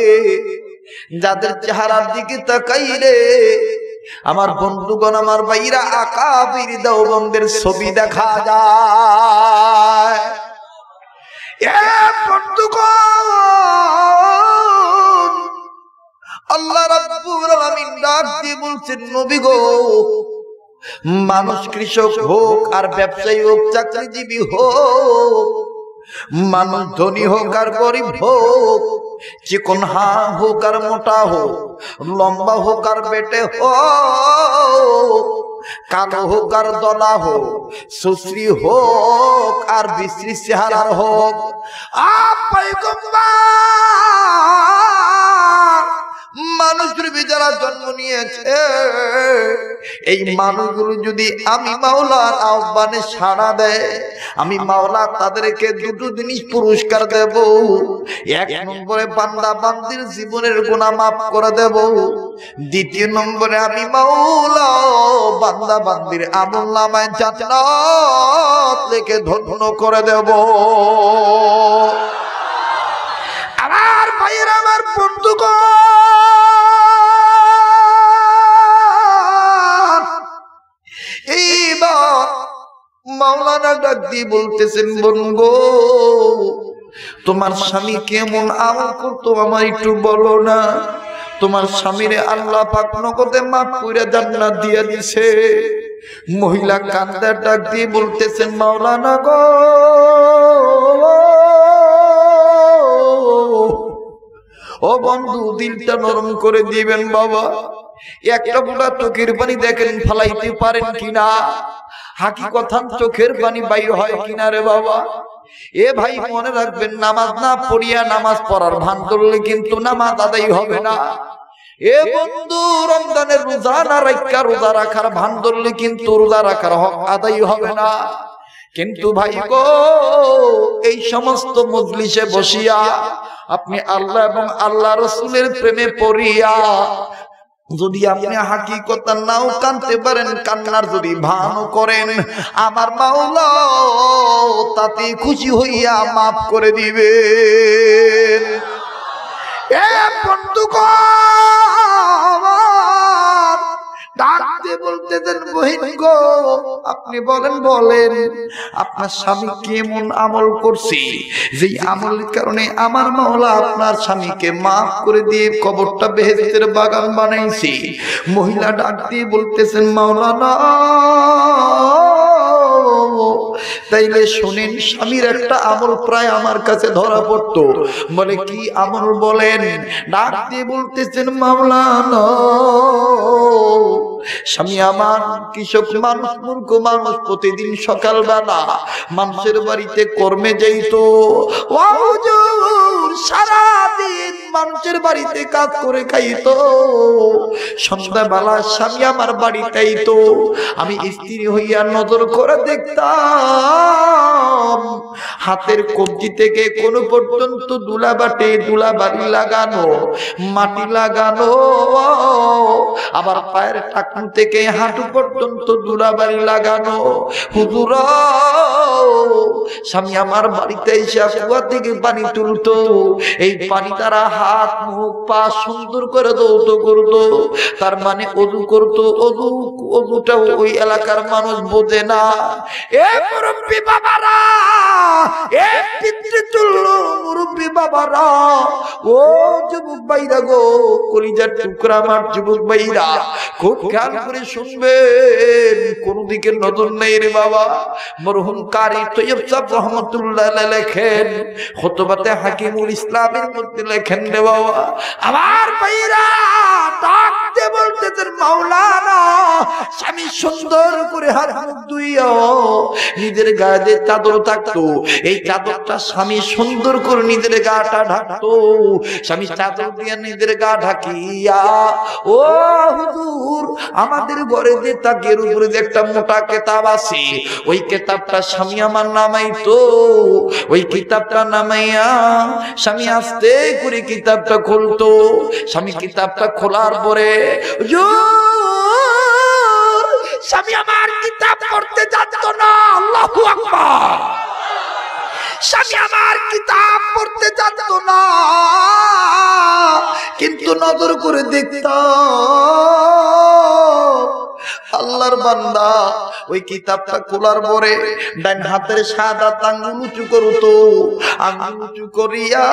যাদের চেহারার দিকে তাকাইলে আমার বন্ধুগণ আমার ভাইরা আকাবির দেওবন্দের ছবি দেখা যায়। এ বন্ধুগণ, আল্লাহ রাব্বুল আলামিন ডাক দিয়ে বলছেন নবী গো, মানুষ কৃষক হোক আর ব্যবসায়ী হোক চাকরিজীবী হোক, মানুষ ধনী হোক আর গরিব হোক, চিকন হা হোক আর মোটা হোক, লম্বা হোক আর বেটে হোক, কালো হোক আর দলা হোক, সুশ্রী হোক আর বিশ্রী চেহারার হোক, মানুষের যারা জন্ম নিয়েছে এই মানুষগুলো যদি আমি মাওলার আহ্বানে সাড়া দেয়, আমি মাওলা তাদেরকে দুটো জিনিস পুরস্কার দেব। এক নম্বরে বান্দা বান্দির জীবনের গুনাহ মাফ করে দেব, দ্বিতীয় নম্বরে আমি মাওলা বান্দা বান্দির আমলনামায় জান্নাত লিখে ধন্য করে দেব। আমার ভাইয়েরা, আমার বন্ধুগণ, এইবার মাওলানা ডাক দিয়ে বলতেছেন, বন্ধু তোমার স্বামী কেমন আমল করতো আমার একটু বলো না। তোমার স্বামীরে আল্লাহ পাক নগদে মাফ কইরা জান্নাত দিয়া দিছে। মহিলা কান্দার ডাক দিয়ে বলতেছেন, মাওলানা গো ও বন্ধু দিলটা নরম করে দিবেন বাবা, একটা ফোঁটা চোখের পানি দেখেন ফালাইতে পারেন কিনা, হাকিকত চোখের পানি বাইর হয় কিনা রে বাবা। এ ভাই মনে রাখবেন, নামাজ না পড়িয়া নামাজ পড়ার ভান করলে কিন্তু নামাজ আদায় হবে না। এ বন্ধু রমজানের রোজা না রাখা রোজা রাখার ভান ধরলে কিন্তু রোজা রাখার হক আদায় হবে না। কিন্তু ভাই গো, এই সমস্ত মজলিসে বসিয়া আপনি আল্লাহ এবং আল্লাহ রাসূলের প্রেমে পড়িয়া যদি আপনি হাকিকত নাও কানতে পারেন, কান্নার যদি ভান করেন, আমার মাওলা তাতে খুশি হইয়া মাফ করে দিবেন। এ বন্ধুগণ, ডাকতে বলতেছেন, বহিন গো আপনি বলেন বলেন আপনার স্বামী কেমন আমল করছে, যেই আমলের কারণে আমার মাওলা আপনার স্বামীকে মাফ করে দিয়ে কবরটা বেহেশতের বাগান বানাইছে। মহিলা ডাক দিয়ে বলতেছেন, মাওলানা তাইলে শুনেন, স্বামীর একটা আমল প্রায় আমার কাছে ধরা পড়তো। বলে কি আমল বলেন? ডাক দিয়ে বলতেছেন, মাওলানা স্বামী আমার কৃষক মানুষ, মূর্খ মানুষ, প্রতিদিন সকালবেলা মানুষের বাড়িতে কর্মে যাইত, সারাদিন মানুষের বাড়িতে কাজ করে খাইতো, সন্ধ্যাবেলা স্বামী আমার বাড়িতে আইতো, আমি স্ত্রী হইয়া নজর করে দেখতাম হাতের কবজি থেকে কোন পর্যন্ত দুলাবাটে দুলাবাড়ি লাগানো, মাটি লাগানো, আবার পায়ের টাকনু থেকে হাঁটু পর্যন্ত দুলাবাড়ি লাগানো। হুজুর স্বামী আমার বাড়িতে এসে কুয়া থেকে পানি তুলতো, এই পানি তারা হাত মুখ পা সুন্দর করে দৌত করতো, তার মানে অজু করতো। অজুটা ওই এলাকার মানুষ বোঝে না। এ মুরব্বি বাবারা, এ পিতৃতুল্য মুরব্বি বাবারা, ও যুবক ভাইরা গো, কলিজার টুকরা আমার যুবক ভাইরা, খুব খেয়াল করে শুনবেন, কোন দিকে নজর নেই রে বাবা। মরহুম কারি তৈয়ব সাহেব রহমাতুল্লাহ আলাইহি লেখেন, খুতবাতে হাকিমুল ইসলামের মধ্যে লেখেন রে বাবা, আমার ভাইরা ডাকতে বলতেছেন, মাওলানা স্বামী সুন্দর করে হাত মুখ ধুইয়া নিজের গায়ে যে চাদর থাকতো, এই চাদরটা স্বামী সুন্দর করে নিজের গাটা ঢাকতো। স্বামী চাদর দিয়ে নিজের গা ঢাকিয়া, ও হুজুর আমাদের ঘরে যে তাকের উপরে যে একটা মোটা কিতাব আছে, ওই কিতাবটা স্বামী আমার নামাইতো। ওই কিতাবটা নামাইয়া স্বামী আস্তে করে কিতাবটা খুলতো। স্বামী কিতাবটা খোলার পরে, স্বামী আমার কিতাব পড়তে জানতো না। আল্লাহু আকবার। স্বামী আমার কিতাব পড়তে জানতো না, কিন্তু নজর করে দেখতাম আল্লাহর বান্দা ওই কিতাবটা খোলার পরে ডান হাতের সাদা আঙ্গুল উঁচু করতো, আঙ্গুল উঁচু করিয়া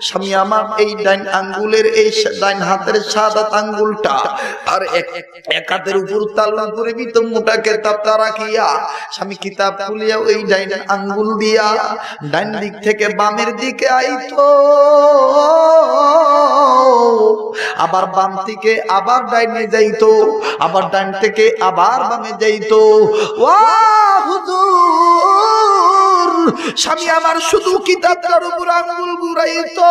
স্বামী আমার এই ডান আঙ্গুলের এই ডান হাতের সাদা আঙ্গুলটা আর এক হাতের উপর তালু করে ভিতর মোটা কিতাবটা রাখিয়া স্বামী কিতাব খুলিয়া ওই ডান আঙ্গুল দিয়া ডান দিক থেকে বামের দিকে আইতো, আবার বাম থেকে আবার ডাইনে যাইতো, আবার ডান থেকে আবার বামে যাইতো। ওয়া হুজুর, স্বামী আমার শুধু কিতাবটার উপর আঙ্গুল ঘুরাইতো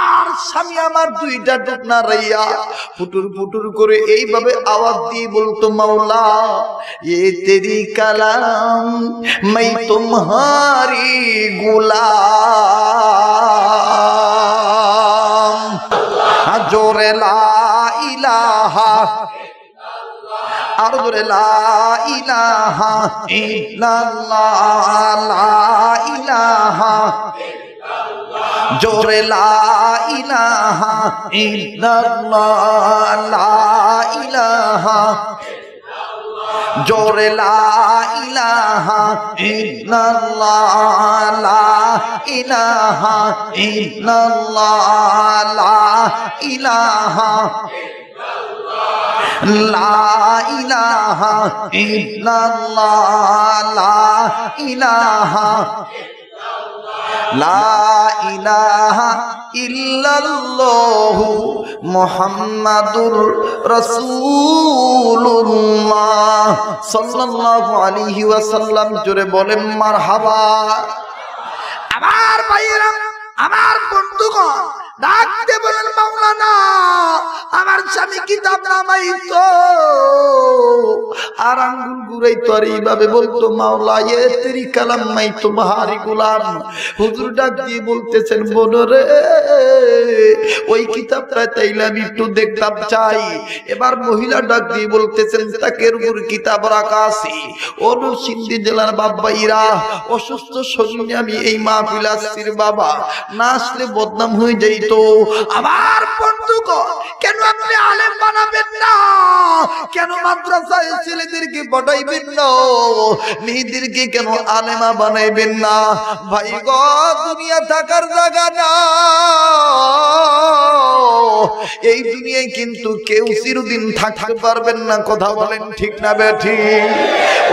আর স্বামী আমার দুইটা টুকনা রাইয়া ফুটুর ফুটুর করে এইভাবে আওয়াজ দিয়ে বলতো, মাওলা ये तेरी कलाम मैं तुम्हारी गुलाम, जोरे ला इलाहा और जोरे ला इलाहा इल्लल्लाह, ला इलाहा जोरे ला इलाहा इल्लल्लाह, ला इलाहा जोरे ला इलाहा इल्लल्लाह, ला इलाहा इल्लल्लाह, ला इलाहा ला इलाहा इल्लल्लाह, ला इलाहा লা ইলাহা ইল্লাল্লাহু মুহাম্মাদুর রাসূলুল্লাহ সাল্লাল্লাহু আলাইহি ওয়াসাল্লাম। জোরে বলেন মারহাবা। আমার ভাইয়েরা, আমার বন্ধুগণ, ডাকতে বলেন মাওলানা আমার স্বামী কিতাব নামাইতো আর আঙ্গুল ঘুরাইতো আর এইভাবে বলতো, মাওলা ये तेरी कलम मैं तुम्हारी गुलाम। হুজুর ডাক দিয়ে বলতেছেন, বোন রে ওই কিতাবটা তাইলে আমি একটু দেখতাম চাই। এবার মহিলা ডাক দিয়ে বলতেছেন, তাকের উপর কিতাব রাখা আছে। অনু সিন্ধি জেলার বাবাইরা অসুস্থ শরীরে আমি এই মাহফিল আসছির বাবা, না আসলে বদনাম হয়ে যাইতো। আমার বন্ধুগণ, কেন আপনি আলেম বানাবেন না? কেন মাদ্রাসায় ছেলেদেরকে পড়াইবেন না? মেয়েদেরকে কেন আলেমা বানাইবেন না? ভাই গো, দুনিয়া থাকার জায়গা না। এই দুনিয়ায় কিন্তু কেউ চিরদিন থাকতে পারবেন না। কথা বলেন ঠিক না বেঠিক?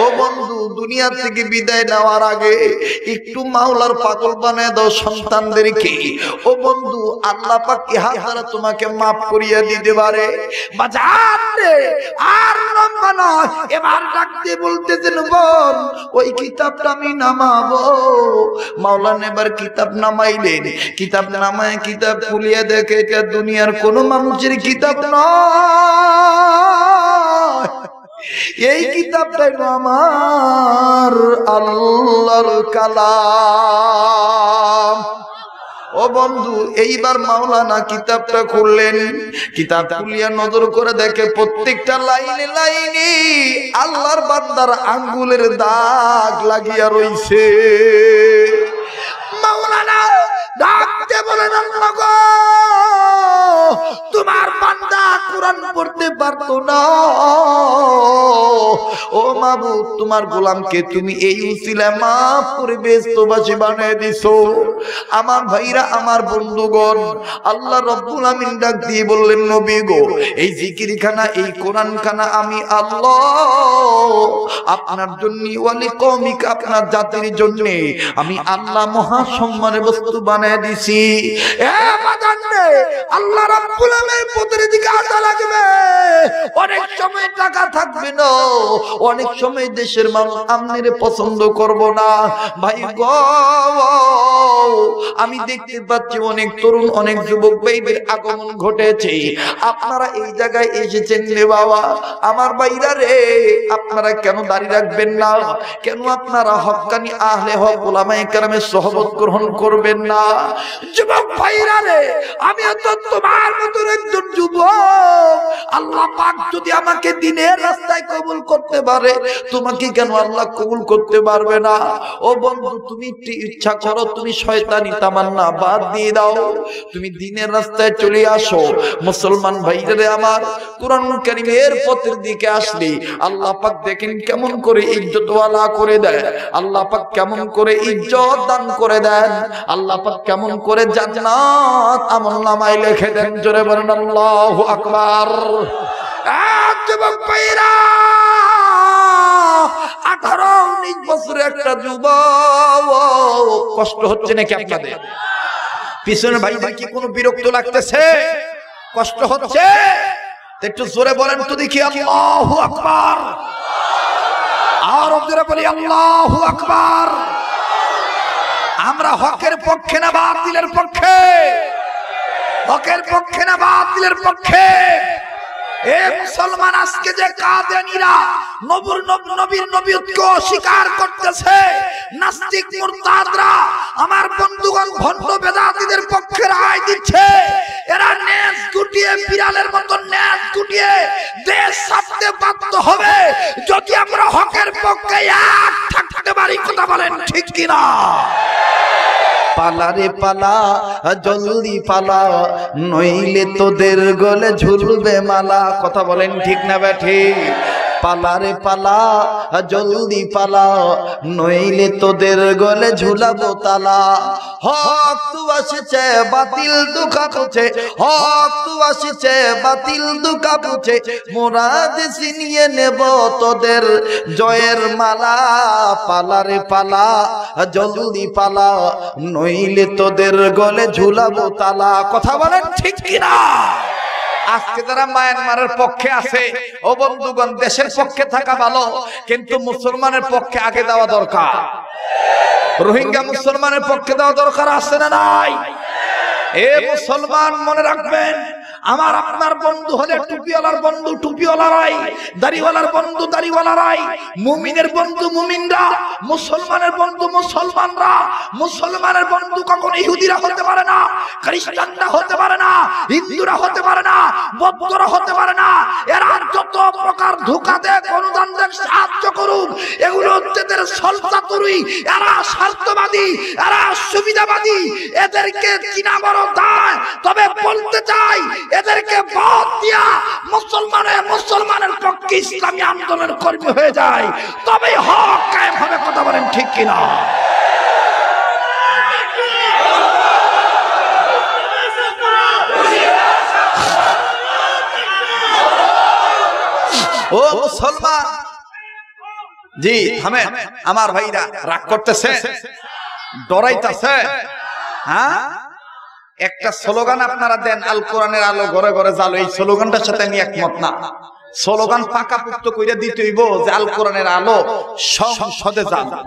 ও বন্ধু, দুনিয়া থেকে বিদায় নেওয়ার আগে একটু মাওলার পাগল বানায় দাও সন্তানদেরকে। ও বন্ধু, আল্লাহ পাক ইহা দ্বারা তোমাকে মাফ করিয়া দিতে পারে। বাজার রে আর লম্বা না, এবার ডাকতে বলতেছেন, বোন ওই কিতাবটা আমি নামাবো। মাওলানা এবার কিতাব নামাইলেন। কিতাব নামায় কিতাব খুলিয়া দেখে এটা দুনিয়ার কোন মানুষের কিতাব নয়, এই কিতাবটাই আমার আল্লাহর কালাম। ও বন্ধু, এইবার মাওলানা কিতাবটা খুললেন। কিতাব খুলিয়া নজর করে দেখে প্রত্যেকটা লাইনে লাইনে আল্লাহর বান্দার আঙ্গুলের দাগ লাগিয়া রইছে। মাওলানা ডাকতে বলেন, আল্লাহ গো, তোমার বান্দা কোরআন পড়তে পারতো না। ও মাবুদ, তোমার গোলামকে তুমি এই উসিলায় মাফ করে ব্যস্তবাসী বানিয়ে দিছো। আমার ভাইরা, আমার বন্ধুগণ, আল্লাহ রব্বুল আমিন ডাক দিয়ে বললেন, নবী গো, এই জিকিরখানা, এই কোরআনখানা আমি আল্লাহ আপনার জন্য, ওয়ালি কওমিকা, আপনার জাতির জন্য আমি আল্লাহ মহা সম্মানের বস্তু বানিয়ে দিছি। এ বাজানে, আল্লাহ রাব্বুল আলামিনের পথের দিকে আসা লাগবে। অনেক সময় টাকা থাকবে না, অনেক সময় দেশের মানুষ আমনেরে পছন্দ করব না। ভাই গো, আমি দেখতে পাচ্ছি অনেক তরুণ, অনেক যুবক ভাইদের আগমন ঘটেছে। আপনারা এই জায়গায় এসেছেন রে বাবা। আমার ভাইরা রে, আপনারা কেন দাঁড়িয়ে রাখবেন না? কেন আপনারা হক্কানি আহলে হক উলামায়ে কেরামের সোহবত গ্রহণ করবেন না? যুবক ভাইরা রে, আমিও তো তোমার মতো একজন যুবক। আল্লাহ পাক যদি আমাকে দিনের রাস্তায় কবুল করতে পারে, তোমাকে কেন আল্লাহ কবুল করতে পারবে না? ও বন্ধু, তুমি ইচ্ছা করো, তুমি শয়তানি তামান্না বাদ দিয়ে দাও, তুমি দিনের রাস্তায় চলে আসো। মুসলমান ভাইরে আমার, কোরআন কারীমের পথের দিকে আসলে আল্লাহ পাক দেখেন কেমন করে ইজ্জতওয়ালা করে দেয়, আল্লাহ পাক কেমন করে ইজ্জত দান করে দেন, আল্লাহ পাক কেমন করে জান্নাত আমলনামায় লিখে দেন। জোরে বলেন আল্লাহু আকবার। যুবক ভাইরা, 18-19 বছরের একটা যুবক, কষ্ট হচ্ছে নাকি আপনাদের? পিছনে ভাইদের কি কোনো বিরক্ত লাগতেছে? কষ্ট হচ্ছে? একটু জোরে বলেন তো দেখি আল্লাহু আকবার। আর জোরে বলি আল্লাহু আকবার। আমরা হকের পক্ষে না বাতিলের পক্ষে? হকের পক্ষে না বাতিলের পক্ষে? এ মুসলমান, আজকে যে কাদিয়ানীরা নবীর নবীয়তকে অস্বীকার করতেছে, নাস্তিক মুরতাদরা আমার বন্ধুগণ ভণ্ড বেদাতীদের পক্ষে রায় দিচ্ছে, এরা নেজ গুটিয়ে বিড়ালের মতো নেজ গুটিয়ে দেশ ছাড়তে বাধ্য হবে যদি আমরা হকের পক্ষে এক থাকতে পারি। কথা বলেন ঠিক কিনা? পালা রে পালা, জলদি পালা, নইলে তোদের গলে ঝুলবে মালা। কথা বলেন ঠিক না ব্যাঠি? পালা রে পালা, জলদি পালা, নইলে তোদের গলে ঝুলাবো তালা। হক তু আসছে, বাতিল দুঃখা পুছে, হক তু আসছে, বাতিল দুঃখা পুছে, মোরা দেশি নিয়ে নেব তোদের জয়ের মালা। পালা রে পালা, জলদি পালা, নইলে তোদের গলে ঝুলাবো তালা। কথা বলেন ঠিক কিনা? আজকে যারা মায়ানমারের পক্ষে আছে, ও বন্ধুগণ, দেশের পক্ষে থাকা ভালো, কিন্তু মুসলমানের পক্ষে আগে দেওয়া দরকার। রোহিঙ্গা মুসলমানের পক্ষে দেওয়া দরকার আছে না নাই? এ মুসলমান, মনে রাখবেন, আমার আপনার বন্ধু হলে টুপিওয়ালার বন্ধু টুপিওয়ালারাই, দাড়িওয়ালার বন্ধু দাড়িওয়ালারাই, মুমিনের বন্ধু মুমিনরা, মুসলমানের বন্ধু মুসলমানরা। মুসলমানের বন্ধু কখনো ইহুদিরা হতে পারে না, খ্রিস্টানরা হতে পারে না, হিন্দুরা হতে পারে না, বৌদ্ধরা হতে পারে না। এরা যত প্রকার ধোঁকা দেয়, অনুদান দেয়, সাহায্য করুন, এগুলো হচ্ছে এদের সলসাতুরি। এরা স্বার্থবাদী, এরা সুবিধাবাদী, এদেরকে চিনা বড় দায়। তবে বলতে চাই, এদেরকে ভোট দিয়া মুসলমানের পক্ষে ইসলামী আন্দোলন কর্মী হয়ে যায়, তবে হক কায়েম হবে। কথা বলেন ঠিক কিনা? ও মুসলমান, জি থামেন, আমার ভাইরা রাগ করতেছে, ডরাইতেছে। হ্যাঁ, একটা স্লোগান আপনারা দেন, আল কোরআনের আলো ঘরে ঘরে জালো। এই স্লোগানটার সাথে আমি একমত না। স্লোগান পাকাপোক্ত কইরা দিতে হইব যে আল কোরআনের আলো সংসদে জালো।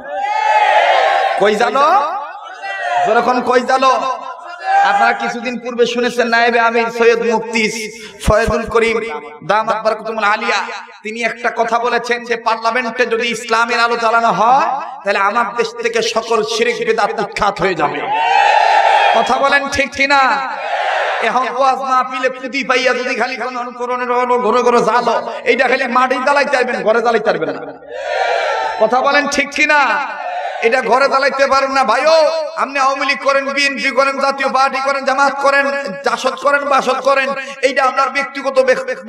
কই জালো? যখন কই জালো? আপনারা কিছুদিন পূর্বে শুনেছেন নায়েবে আমির সৈয়দ মুফতি ফয়জুল করিম দামাত বরকতুল আলিয়া, তিনি একটা কথা বলেছেন যে পার্লামেন্টে যদি ইসলামের আলো জ্বালানো হয়, তাহলে আমার দেশ থেকে সকল শিরক বিদআত উৎখাত হয়ে যাবে। কথা বলেন ঠিক কিনা? এখন ওয়াজ মাহফিলে পুঁতি পাইয়া যদি খালি অনুকরণের ঘরে ঘরে জ্বালো, এইটা খালি মাটি জ্বালাইতে পারবেন, ঘরে জ্বালাইতে পারবেন না। কথা বলেন ঠিক কিনা? এটা ঘরে জ্বালাইতে পারেন না ভাইও। আপনি আওয়ামী লীগ করেন, বিএনপি করেন, জাতীয় পার্টি করেন, জামাত করেন, জাসদ করেন, বাসদ করেন, এইটা আপনার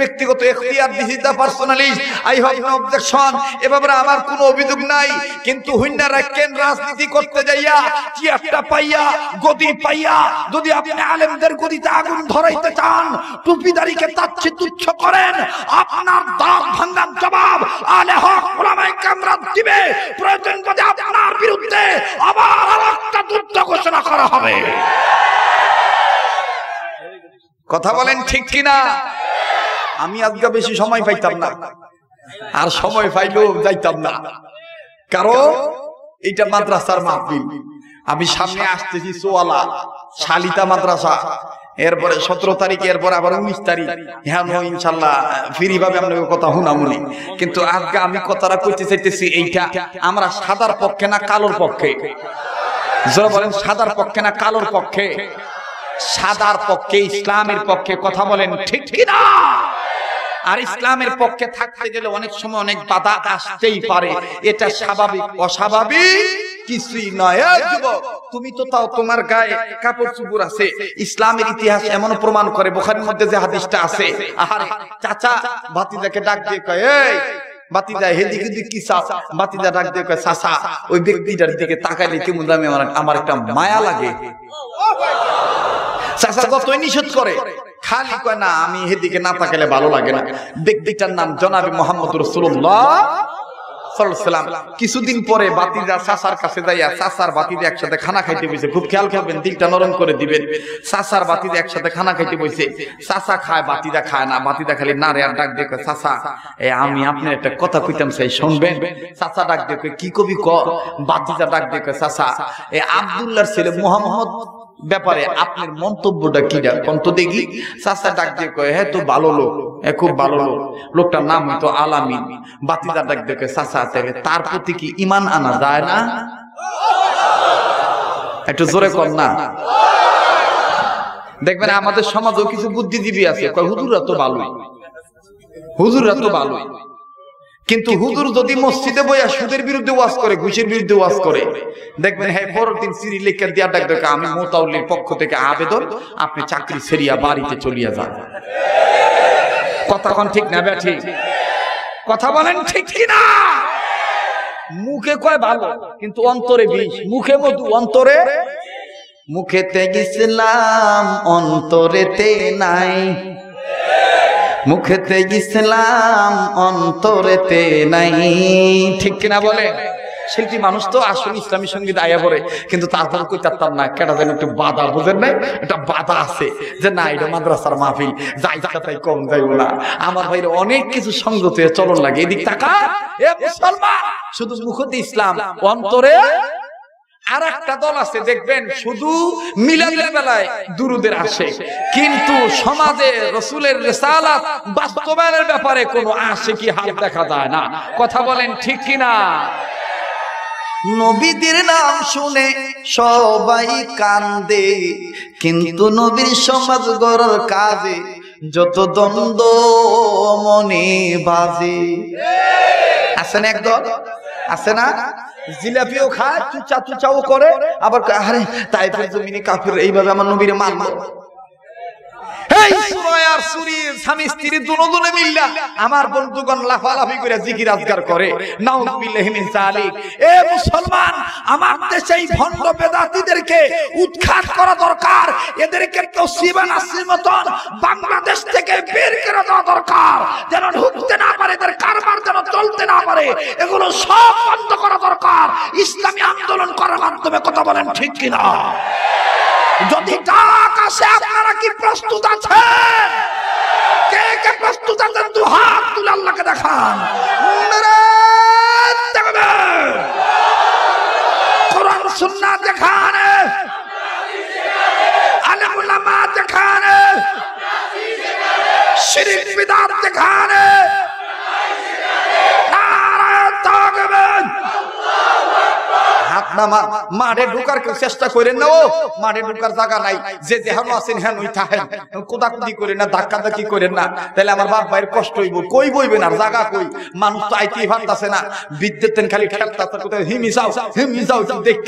ব্যক্তিগত এখতিয়ার। This is the personalist, I have no objection. এভাবে আমার কোনো অভিযোগ নাই, কিন্তু হুইন্না রাখেন রাজনীতি করতে যাইয়া চেয়ারটা পাইয়া, গদি পাইয়া, যদি আপনি আলেমদের গদিতে আগুন ধরাইতে চান, টুপিদারিকে তাচ্ছি তুচ্ছ করেন, আপনার দাঁত ভাঙার জবাব আলে হক ওলামায়ে কেরাম দিবে। প্রয়োজন যদি আপনার বিরুদ্ধে আবার আরেকটা যুদ্ধ ঘোষণা করা হবে। কথা বলেন ঠিক কিনা? আমি আজকে বেশি সময় পাইতাম না, আর সময় পাইলেও যাইতাম না, কারণ এইটা মাদ্রাসার মাহফিল। আমি সামনে আসতেছি সোয়ালা শালিতা মাদ্রাসা, এরপরে 17 তারিখ, এরপরে আবার 19 তারিখ। হ্যাঁ ইনশাল্লাহ ফ্রি ভাবে আপনাকে কথা শুনামুনি। কিন্তু আজকে আমি কথাটা কইতে চাইতেছি, এইটা আমরা সাদার পক্ষে না কালোর পক্ষে? যারা বলেন সাদার পক্ষে না কালোর পক্ষে? সাদার পক্ষে, ইসলামের পক্ষে। কথা বলেন ঠিক কিনা? আর ইসলামের পক্ষে থাকতে গেলে অনেক সময় অনেক বাধা আসতেই পারে, এটা স্বাভাবিক, অস্বাভাবিক কিছুই নয়। যুবক, তুমি তো তাও তোমার গায়ে কাপড় চোপড় আছে। ইসলামের ইতিহাস এমন প্রমাণ করে, বুখারীর মধ্যে যে হাদিসটা আছে, আহারে চাচা ভাতিজাকে ডাক দিয়ে কয়, এই ভাতিজা হেদিকে তুই কি চাস? ভাতিজা ডাক দিয়ে কয়, চাচা ওই ব্যক্তিটার দিকে তাকাইলে কেমন জানি আমার একটা মায়া লাগে। চাচা যতই নিষেধ করে, খালি কয় না আমি হেদিকে না তাকাইলে ভালো লাগে না। ব্যক্তিটার নাম জনাবে মুহাম্মদ রাসূলুল্লাহ সাল্লাল্লাহু আলাইহি ওয়াসাল্লাম। কিছুদিন পরে বাতিজা চাচার কাছে যাইয়া, চাচার বাতিজা একসাথে খানা খাইতে বসে, খুব খেয়াল করবেন, দিলটা নরম করে দিবেন। চাচার বাতিজা একসাথে খানা খাইতে বসে, চাচা খায় বাতিজা খায় না, বাতিজা খালি নারে আর ডাক দিয়ে কয়, চাচা আমি আপনার একটা কথা কইতাম চাই, শুনবেন? চাচা ডাক দিয়ে কয়, কি কবি ক? বাতিজা ডাক দিয়ে কয়, চাচা আব্দুল্লাহর ছেলে মুহাম্মদ ব্যাপারে আপনার মন্তব্যটা কি? কন্ত দেখি। চাচা ডাক দিয়ে কয়, হ্যাঁ তো ভালো লোক, খুব ভালো লোক, লোকটার নাম হয়তো আলামিন। বাতিজা ডাক দিয়ে কয়, চাচা তার প্রতি কি ঈমান আনা যায় না? একটু জোরে কর না। দেখবেন আমাদের সমাজেও কিছু বুদ্ধিজীবী আছে, কয় হুজুররা তো ভালোই, হুজুররা তো ভালোই, কিন্তু হুজুর যদি মসজিদে বইয়া সুদের বিরুদ্ধে ওয়াজ করে, ঘুষের বিরুদ্ধে ওয়াজ করে, দেখবেন হ্যাঁ পরের দিন সিরি লেখা দিয়া ডাক দেখে, আমি মোতাউল্লির পক্ষ থেকে আবেদন, আপনি চাকরি ছেড়িয়া বাড়িতে চলিয়া যান। কথা কোন ঠিক না ঠিক? কথা বলেন ঠিক কিনা? মুখে কয় ভালো, কিন্তু অন্তরে বিষ। মুখে মধু, অন্তরে, মুখেতে ইসলাম অন্তরেতে নাই, মুখেতে ইসলাম অন্তরেতে নাই। ঠিক কিনা বলে? শিল্পী মানুষ তো আসলে ইসলামী সঙ্গীত আয়া পড়ে, কিন্তু তারপর কই তারতাম না কেটা যেন একটু বাধা, বুঝেন নাই? একটা বাধা আছে যে না এটা মাদ্রাসার মাহফিল, যাই তাই কম যাইব না। আমার ভাইরে অনেক কিছু সঙ্গতে চলন লাগে। এদিক তাকা, এ মুসলমান, শুধু মুখতে ইসলাম অন্তরে আর একটা দল আছে, দেখবেন শুধু মিলাদের বেলায় দুরুদের আসে, কিন্তু সমাজে রাসূলের রিসালাত বাস্তবায়নের ব্যাপারে কোনো আশিকি হাল দেখা যায় না। কথা বলেন ঠিক কিনা? নবীদের নাম শুনে সবাই কান্দে, কিন্তু নবীর সমাজ গড়ার কাজে যত দ্বন্দ্ব মনে বাজে। আছে না একদল? আছে না? জিলাপিও খায়, চুচা চুচাও করে, আবার আরে তাইফের জমিনে কাফির, এইভাবে আমার নবীরে মারলো। এই সুরায় আর সুরি স্বামী স্ত্রী দুজনে মিল্লা আমার বন্ধুগণ লাফালাফি করে জিকির আজগার করে, নাউযুবিল্লাহি মিন যালিক। এ মুসলমান, আমার দেশে এই ভণ্ড বেদাতীদেরকে উৎখাত করা দরকার। এদেরকে তসিবা নাসির মতন বাংলাদেশ থেকে বের করে দেওয়া দরকার, যেন ঢুকতে না পারে, এদের কারবার যেন চলতে না পারে। এগুলো সব বন্ধ করা দরকার ইসলামী আন্দোলন করার মাধ্যমে। কথা বলেন ঠিক কিনা? যদি ডাক আসে আপনারা কি প্রস্তুত আছেন? কে কে প্রস্তুত আছেন? দু হাত তুলে আল্লাহকে দেখান। কোরআন সুন্নাহ দেখান, আলেম উলামা দেখান, শিরক বিদআত দেখান। নারায়ে তাকবীর। মাঠে ঢুকার কেউ চেষ্টা করেন না, ও মাঠে ঢুকার জায়গা নাই, যে যেহানো আছেন হ্যাঁ ওই থাকেন, কোদাকুদি করেন না, ধাক্কা ধাক্কি করেন না, তাহলে আমার বাপ ভাইয়ের কষ্ট হইব। কই বইবেন আর জায়গা কই? মানুষ তো আইতেই পারতাছে না, বিদ্যুতেন খালি খেলতাছে, কোথায় হিমি যাও দেখ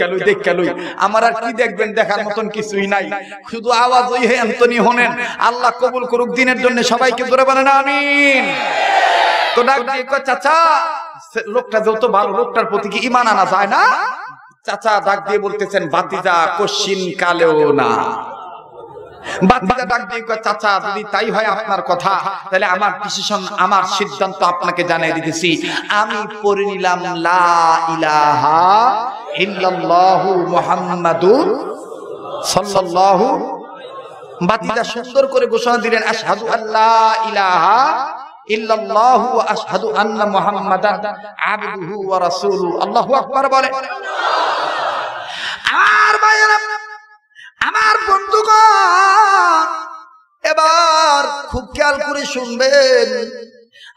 লই। আমার আর কি দেখবেন? দেখার মতন কিছুই নাই, শুধু আওয়াজ ওই হে এন্তনি হনেন। আল্লাহ কবুল করুক দিনের জন্য সবাইকে জোরে বলেন আমিন। তো ডাক দিয়ে কয়, চাচা লোকটা যত ভালো, লোকটার প্রতি কি ঈমান আনা যায় না? চাচা ডাক দিয়ে বলতেছেন, ভাতিজা কোশ্চিন কালেও না। ভাতিজা ডাক দিয়ে কয়, চাচা যদি তাই হয় আপনার কথা, তাহলে আমার ডিসিশন, আমার সিদ্ধান্ত আপনাকে জানিয়ে দিতেছি। আমি পড়ে নিলাম লা ইলাহা ইল্লাল্লাহু মুহাম্মাদুর সাল্লাল্লাহু। ভাতিজা সুন্দর করে ঘোষণা দিলেন, আশহাদু আল্লা ইলাহা ইল্লাল্লাহু ওয়া আশহাদু আন্না মুহাম্মাদান আবদুহু ওয়া রাসূলুহু। আল্লাহু আকবার বলে। আমার ভাইয়েরা, আমার বন্ধুগণ, এবার খুব খেয়াল করে শুনবেন।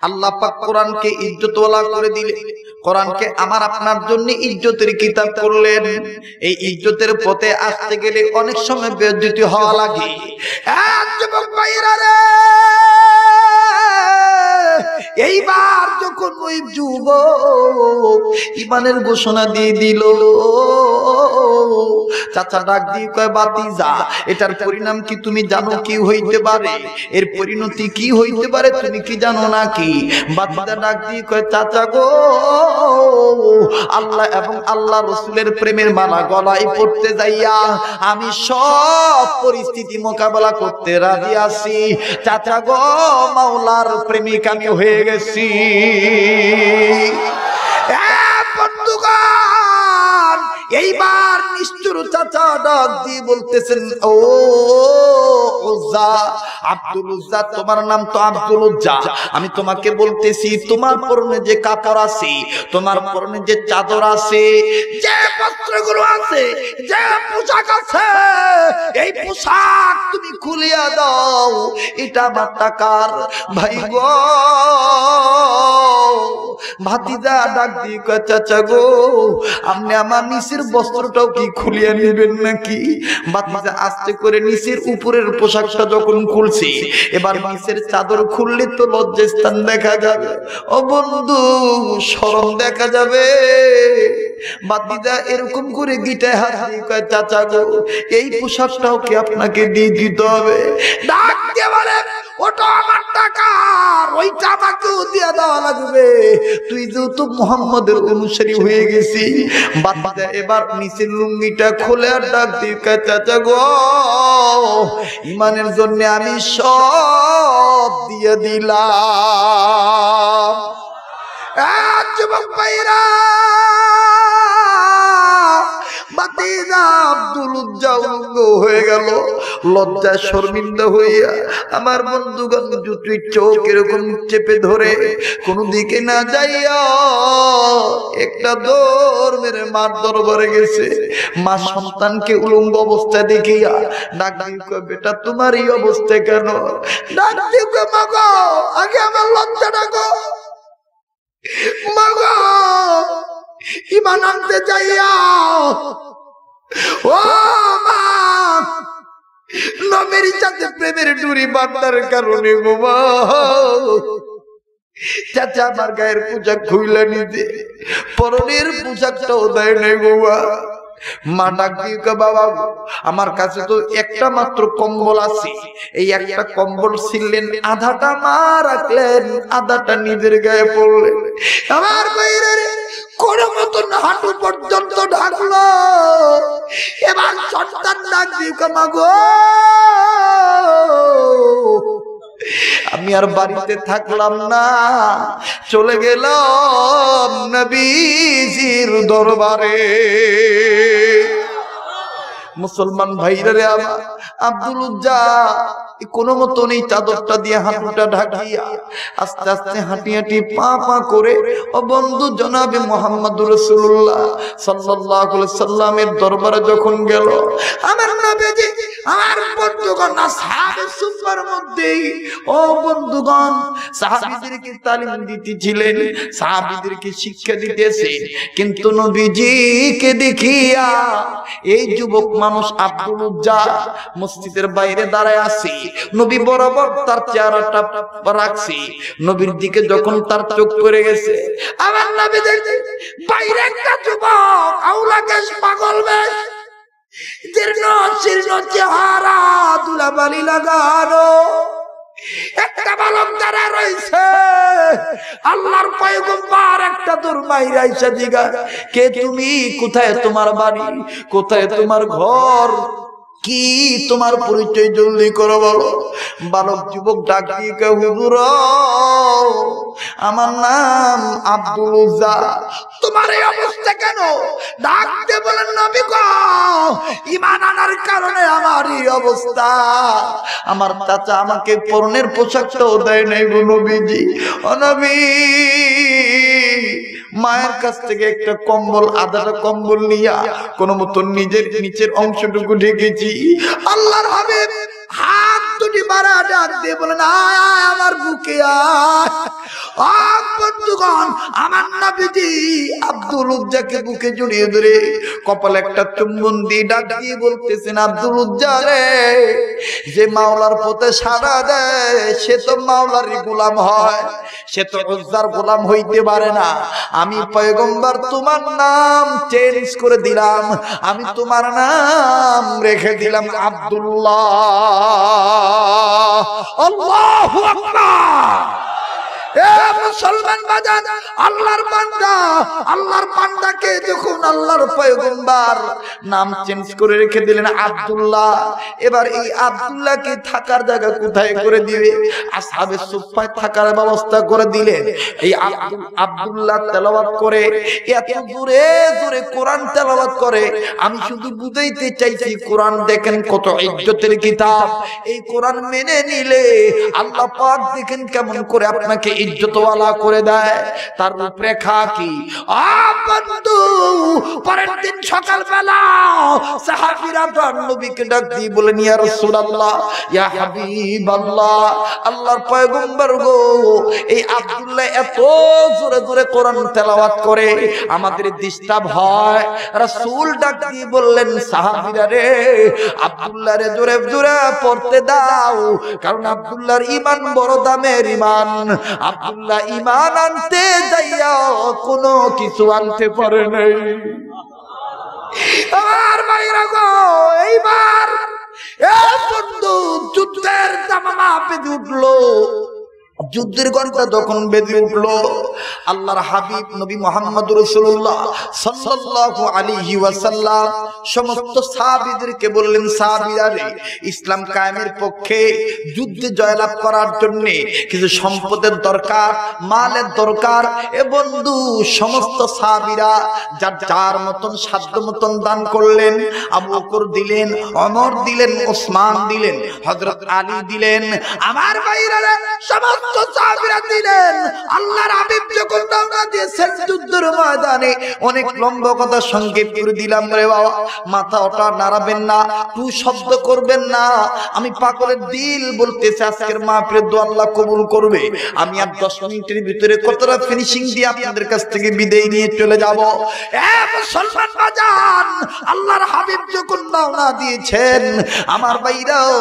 আল্লাহ পাক কোরআনকে ইজ্জতওয়ালা করে দিলেন, কোরআনকে আমার আপনার জন্য ইজ্জতের কিতাব করলেন। এই ইজ্জতের পথে আসতে গেলে অনেক সময় বেইজ্জতি হওয়া লাগে। যুবক ভাইরা রে, এইবার যখন ওই যুবক ইমানের ঘোষণা দিয়ে দিল, চাচা ডাক দিয়ে কয়, বাতিজা, এটার পরিণাম কি তুমি জানো? কি হইতে পারে, এর পরিণতি কি হইতে পারে তুমি কি জানো নাকি? বাতিজা ডাক দিয়ে কয়, চাচা গো, আল্লাহ এবং আল্লাহ রসুলের প্রেমের মালা গলায় পড়তে যাইয়া আমি সব পরিস্থিতি মোকাবেলা করতে রাজি আছি। চাচা গো, মাওলার প্রেমিক আমি হয়ে গেছি। বন্ধুগণ, এইবার নিষ্ঠুর চাচা ডাক দিয়ে বলতেছেন, ও উজ্জা, আব্দুল উজ্জা, তোমার নাম তো আব্দুল উজ্জা, আমি তোমাকে বলতেছি, তোমার পরনে যে কাপড় আছে, তোমার পরনে যে চাদর আছে, যে বস্ত্রগুলো আছে, যে পোশাক আছে, এই পোশাক তুমি খুলিয়া দাও, এটা আমার টাকার। ভাই গো, ভাতিজা ডাক দিয়ে কয়, চাচা গো, আপনি আমার নিচের বস্ত্রটাও কি খুলিয়া নেবেন নাকি? ভাতিজা আস্তে করে নিচের উপরের পোশাকটা যখন খুলছি, এবার নিচের চাদর খুললে তো লজ্জাস্থান দেখা যাবে, ও বন্ধু শরম দেখা যাবে। ভাতিজা এরকম করে গিটায় হাত দিয়ে কয়, চাচা গো, এই পোশাকটাও কি আপনাকে দিয়ে দিতে হবে? ডাক দিয়ে বলে, ওটা আমার টাকা, ওইটা আমাকেও দিয়ে দেওয়া লাগবে, তুই যেহেতু মুহাম্মদের অনুসারী হয়ে গেছি। ভাতিজা এবার নিচের লুঙ্গিটা খুলে আর ডাক দিয়ে কয়, চাচা গো, ইমানের জন্য আমি সব দিয়ে দিলাম। যুবক ভাইরা, ভাতিজা আব্দুল উজ্জা উলঙ্গ হয়ে গেল, লজ্জায় শর্মিন্দা হইয়া আমার বন্ধুগণ দুটি চোখ এরকম চেপে ধরে কোনো দিকে না যাইয়া একটা দৌড় মেরে মার দরবারে গেছে। মা সন্তানকে উলঙ্গ অবস্থা দেখিয়া ডাক দিয়ে কয়, বেটা তোমার এই অবস্থা কেন? ডাক দিয়ে কয়, মা গো, আগে আমার লজ্জা ডাকো, মা গো, ঈমান আনতে যাইয়া ও মা, নবীর সাথে প্রেমের ডুরি বাঁধার কারণে গো মা, চাচা আমার গায়ের পোশাক খুইলা নিতে, পরনের পোশাকটাও দেয় নাই গো মা। মা ডাক দিয়ে কয়, বাবা আমার কাছে তো একটা মাত্র কম্বল আছে, এই একটা কম্বল ছিলেন, আধাটা মা রাখলেন, আধাটা নিজের গায়ে পড়লেন। আমার বাইরে কোন মতন হাঁটু পর্যন্ত ঢাকলো। এবার সন্তান ডাক দিয়ে কয়, মা গো, আমি আর বাড়িতে থাকলাম না, চলে গেলাম নবীজির দরবারে। মুসলমান ভাইরা রে আমার, আব্দুল উজ্জা কোনো মতন এই চাদরটা দিয়ে হাঁটুটা ঢাকিয়া আস্তে আস্তে হাঁটি হাঁটি পা পা করে ও বন্ধু জনাবে মুহাম্মদুর রাসূলুল্লাহ সাল্লাল্লাহু আলাইহি সাল্লামের দরবারে যখন গেল, আমার নবীজি আমার বন্ধুগণ সাহাবে সুফার মধ্যে, ও বন্ধুগণ, সাহাবীদেরকে তালিম দিতেছিলেন, সাহাবীদেরকে শিক্ষা দিতেছে, কিন্তু নবীজিকে দেখিয়া এই যুবক মানুষ আব্দুল উজ্জা মসজিদের বাইরে দাঁড়ায় আছে, নবী বরাবর তার চেহারাটা রাখছে, নবীর দিকে যখন তার চোখ পড়ে গেছে, আমার নবী দেখতে বাইরে একটা যুবক আউলা কেশ পাগল বেশ, জীর্ণ শীর্ণ চেহারা, ধুলাবালি লাগানো, একটা বালক দ্বারা রয়েছে। আল্লাহর পয়গম্বর একটা দূর মাইরা আইসা জিগা, কে তুমি, কোথায় তোমার বাড়ি, কোথায় তোমার ঘর, কি তোমার পরিচয় জলদি করো বলো। বালক যুবক ডাক দিয়ে কয়, হুজুর আমার নাম আব্দুল উজ্জা। তোমার এই অবস্থা কেন? ডাক দিয়ে বলেন, নবী গো, ঈমান আনার কারণে আমার এই অবস্থা। আমার চাচা আমাকে পরনের পোশাকটাও দেয় নাই গো নবীজি। ও নবী, মায়ের কাছ থেকে একটা কম্বল, আধাটা কম্বল নিয়া কোন মতন নিজের নিচের অংশটুকু ঢেকেছি। আল্লাহর হাবিব হাত দুটি বাড়া ডাক দিয়ে বলেন আয় আয় আমার বুকে আয়। বন্ধুগণ, আমার নবীজি আব্দুল উজ্জাকে বুকে জড়িয়ে ধরে কপালে একটা চুম্বন দিয়ে ডাক দিয়ে বলতেছেন, আব্দুল উজ্জা রে, যে মাওলার পথে সাড়া দেয় সে তো মাওলারই গোলাম হয়, সে তো উজ্জার গোলাম হইতে পারে না। আমি পয়গম্বর তোমার নাম চেঞ্জ করে দিলাম, আমি তোমার নাম রেখে দিলাম আব্দুল্লাহ। আল্লাহু আকবার। মুসলমান বাজান, আল্লাহর বান্দা, আল্লাহর বান্দাকে যখন আল্লাহর পয়গম্বর নাম চেঞ্জ করে রেখে দিলেন আব্দুল্লাহ, এবার এই আব্দুল্লাহকে থাকার জায়গা কোথায় করে দিবে? আসহাবে সুফফায় থাকার ব্যবস্থা করে দিলেন। এই আব্দুল্লাহ তেলাওয়াত করে, এত জোরে জোরে কোরআন তেলাওয়াত করে, আমি শুধু বুঝাইতে চাইছি কোরআন দেখেন কত ইজ্জতের কিতাব। এই কোরআন মেনে নিলে আল্লাহ পাক দেখেন কেমন করে আপনাকে ইজ্জতওয়ালা করে দেয়। তার রূপরেখা কি? বন্ধু, পরের দিন সকালবেলা সাহাবীরা নবীকে ডাক দিয়ে বলেন, ইয়া রাসূলুল্লাহ, ইয়া হাবিবাল্লাহ, আল্লাহর পয়গম্বর গো, এই আব্দুল্লাহ এত জোরে জোরে কোরআন তেলাওয়াত করে আমাদের ডিস্টার্ব হয়। রাসূল ডাক দিয়ে বললেন, সাহাবীরা রে, আব্দুল্লাহ রে জোরে জোরে পড়তে দাও, কারণ আব্দুল্লাহর ঈমান বড় দামের ঈমান। আব্দুল্লাহ ঈমান আনতে যাইয়া কোনো কিছু আনতে পারে নাই। আমার ভাইরা গো, এইবার বন্ধু যুদ্ধের দামামা বেজে উঠলো। যুদ্ধের ঘন্টা যখন বেজে উঠলো, আল্লাহর হাবিব নবী মুহাম্মদ রাসূলুল্লাহ সাল্লাল্লাহু আলাইহি ওয়াসাল্লাম সমস্ত সাহাবীদেরকে বললেন, সাহাবীরা রে, ইসলাম কায়েমের পক্ষে যুদ্ধে জয়লাভ করার জন্য কিছু সম্পদের দরকার, মালের দরকার। এ বন্ধু, সমস্ত সাহাবীরা যার যার মতন সাধ্য মতন দান করলেন। আবু বকর দিলেন, ওমর দিলেন, ওসমান দিলেন, হযরত আলী দিলেন। আমার ভাইরা রে, সমস্ত সাহাবীরা দিলেন। আল্লাহর হাবিব যখন রওনা দিয়েছেন যুদ্ধের ময়দানে, অনেক লম্বা কথা সংক্ষেপ করে দিলাম রে বাবা, মাথা ওটা নাড়াবেন না, টু শব্দ করবেন না। আমি পাগলের দিল বলতেছি, আজকের মাহফিলের দোয়া আল্লাহ কবুল করবে। আমি আর 10 মিনিটের ভিতরে কতটা ফিনিশিং দিয়ে আপনাদের কাছ থেকে বিদায় নিয়ে চলে যাব। মুসলমান বাজান, আল্লাহর হাবিব যখন রওনা দিয়েছেন, আমার ভাইরাও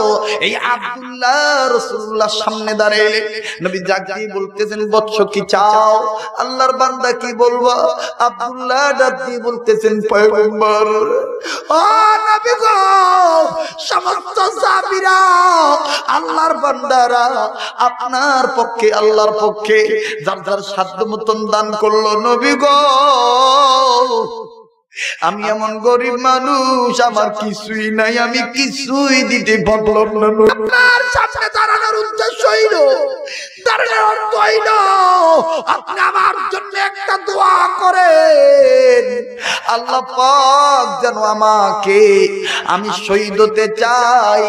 এই আব্দুল্লাহ রাসূলুল্লাহর সামনে দাঁড়িয়ে নবী জাগি বলতেছেন, বৎস কি চাও? আল্লাহর বান্দা কি বলবো? আব্দুল্লাহ ডাকি বলতেছেন, পয়গম্বর ও নবী গো, সমস্ত সাহাবীরা, আল্লাহর বান্দারা আপনার পক্ষে, আল্লাহর পক্ষে যার যার সাধ্য মতন দান করলো। নবী গো, আমি এমন গরিব মানুষ, আমার কিছুই নাই, আমি কিছুই দিতে পারলাম না। আপনার সামনে দাঁড়ানোর উদ্দেশ্য হইল, দাঁড়ানোর অর্থ হইল আপনি আমার জন্য একটা দোয়া করেন, আল্লাহ পাক যেন আমাকে, আমি শহীদ হতে চাই,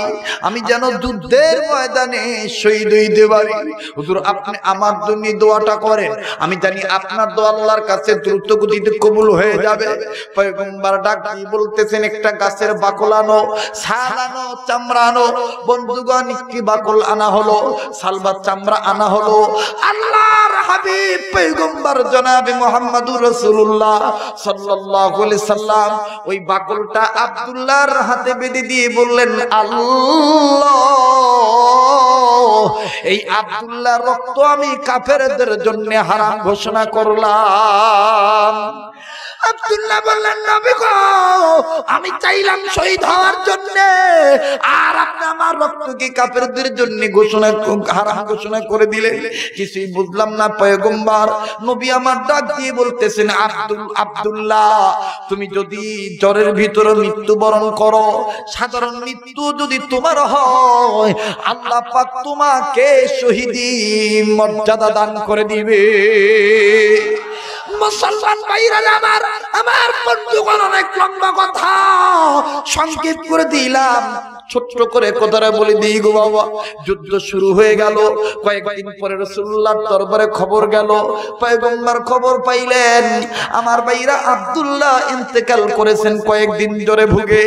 আমি যেন যুদ্ধের ময়দানে শহীদ হইতে পারি। হুজুর, আপনি আমার জন্য দোয়াটা করেন, আমি জানি আপনার দোয়া আল্লাহর কাছে দ্রুত গতিতে কবুল হয়ে যাবে। পয়গম্বর ডাক দিয়ে বলতেছেন, একটা গাছের বাকল আনো, ছাল আনো, চামড়া আনো। বন্ধুগণ, কি বাকল আনা হলো, সালবা চামড়া আনা হলো। আল্লাহর হাবিব পয়গম্বর জনাবে মুহাম্মদুর রাসূলুল্লাহ সাল্লাল্লাহু আলাইহি সাল্লাম ওই বাকলটা আব্দুল্লাহর হাতে বেঁধে দিয়ে বললেন, আল্লাহ, এই আব্দুল্লাহর রক্ত আমি কাফেরদের জন্য হারাম ঘোষণা করলাম। আব্দুল্লাহ বললেন, নবী গো, আমি চাইলাম শহীদ হওয়ার জন্য, আর আপনি আমার রক্তকে কাফেরদের জন্য হারাম ঘোষণা করে দিলেন। কিছুই বুঝলাম না পয়গম্বর। নবী আমার ডাক দিয়ে বলতেছেন, আব্দুল্লাহ, তুমি যদি জ্বরের ভিতরে মৃত্যুবরণ করো, সাধারণ মৃত্যু যদি তোমার হয়, আল্লাহ পাক তোমাকে শহীদি মর্যাদা দান করে দিবে। মুসলমান ভাইরা আমার বন্ধুগণ, অনেক লম্বা কথা সংক্ষেপ করে দিলাম। ছোট্ট করে কথাটা বলে দিই গো বাবা, যুদ্ধ শুরু হয়ে গেল। কয়েকদিন পরে রাসূলুল্লাহর দরবারে খবর গেল, পয়গম্বর খবর পাইলেন আমার ভাইরা আব্দুল্লাহ ইন্তেকাল করেছেন কয়েকদিন ধরে ভুগে।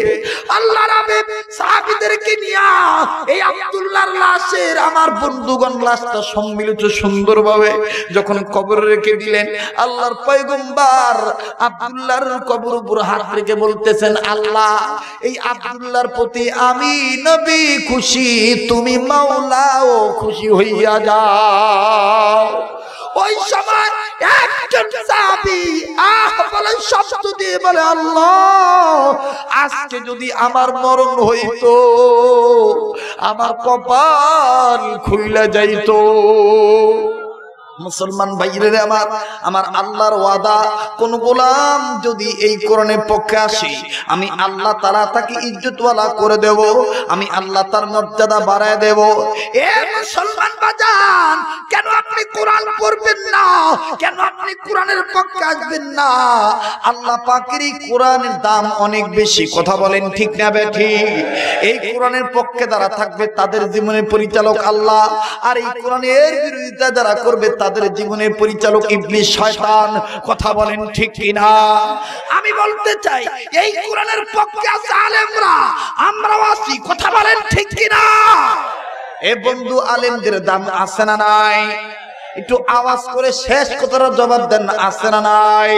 আল্লাহর হাবিব সাহাবীদেরকে নিয়ে এই আব্দুল্লাহর লাশের আমার বন্ধুগণ লাশটা সম্মিলিত সুন্দরভাবে যখন কবরে রেখে দিলেন, আল্লাহর পয়গম্বর আব্দুল্লাহর কবর উপর হাত রেখে বলতেছেন, আল্লাহ এই আব্দুল্লাহর প্রতি আমি নবী খুশি, তুমি মাওলাও খুশি হইয়া যাও। ওই সময় একজন সাহাবী বলে শব্দ দিয়ে বলে, আল্লাহ আজকে যদি আমার মরণ হইতো, আমার কপাল খুইলা যাইতো। মুসলমান ভাইরে আমার, আমার আল্লাহর ওয়াদা, কোন গোলাম যদি এই কোরআনের পক্ষে আসে, আমি আল্লাহ তাআলা তাকে ইজ্জতওয়ালা করে দেব, আমি আল্লাহ তার মর্যাদা বাড়ায় দেব। এ মুসলমান বাজান, কেন আপনি কোরআন পড়বেন না? কেন আপনি কোরআনের পক্ষে আসবেন না? আল্লাহ পাকের এই কোরআনের দাম অনেক বেশি, কথা বলেন ঠিক না বেঠিক? এই কোরআনের পক্ষে যারা থাকবে তাদের জীবনের পরিচালক আল্লাহ, আর এই কোরআনের বিরোধিতা যারা করবে তাদের জীবনের পরিচালক ইবলিস শয়তান, কথা বলেন ঠিক কিনা? আমি বলতে চাই এই কোরআনের পক্ষে আছে আলেমরা, আমরাও আছি, কথা বলেন ঠিক কিনা? এ বন্ধু, আলেমদের দাম আছে না নাই? একটু আওয়াজ করে শেষ কথার জবাব দেন, আছে না নাই?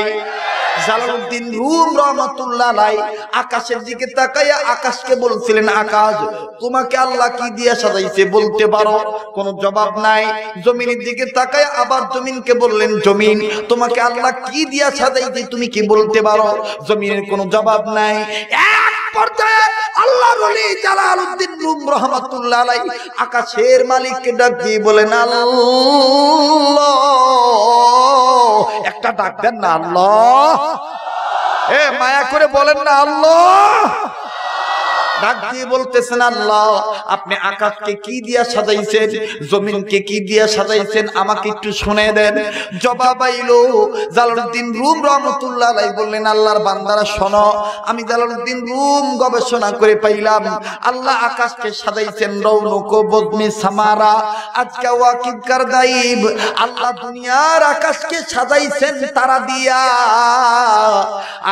জালালউদ্দিন রুম রহমাতুল্লাহ আলাইহি আকাশের দিকে তাকাইয়া আকাশকে বলছিলেন, আকাশ তোমাকে আল্লাহ কি দিয়ে সাজাইছে বলতে পারো? কোনো জবাব নাই। জমিনের দিকে তাকাইয়া আবার জমিনকে বললেন, জমিন তোমাকে আল্লাহ কি দিয়ে সাজাইছে তুমি কি বলতে পারো? জমিনের কোনো জবাব নাই। এক পর্যায়ে আল্লাহর ওলি জালালউদ্দিন রুম রহমাতুল্লাহ আলাইহি আকাশের মালিককে ডাক দিয়ে বলেন, আল্লাহ, একটা ডাক দেন না আল্লাহ। এ মায়া করে বলেন না আল্লাহ। ডাক দিয়ে বলতেছেন, আল্লাহ আপনি আকাশকে কি দিয়া সাজাইছেন, জমিনকে কি দিয়া সাজাইছেন, আমাকে একটু শুনে দেন। জবাব আইলো, জালালউদ্দিন রুম রহমাতুল্লাহ আলাইহি বললেন, আল্লাহর বান্দারা শোনো, আমি জালালউদ্দিন রুম গবেষণা করে পাইলাম আল্লাহ আকাশকে সাজাইছেন রৌনক বদমি সামারা আজকা ওয়াকিব কারদাইব। আল্লাহ দুনিয়ার আকাশকে সাজাইছেন তারা দিয়া,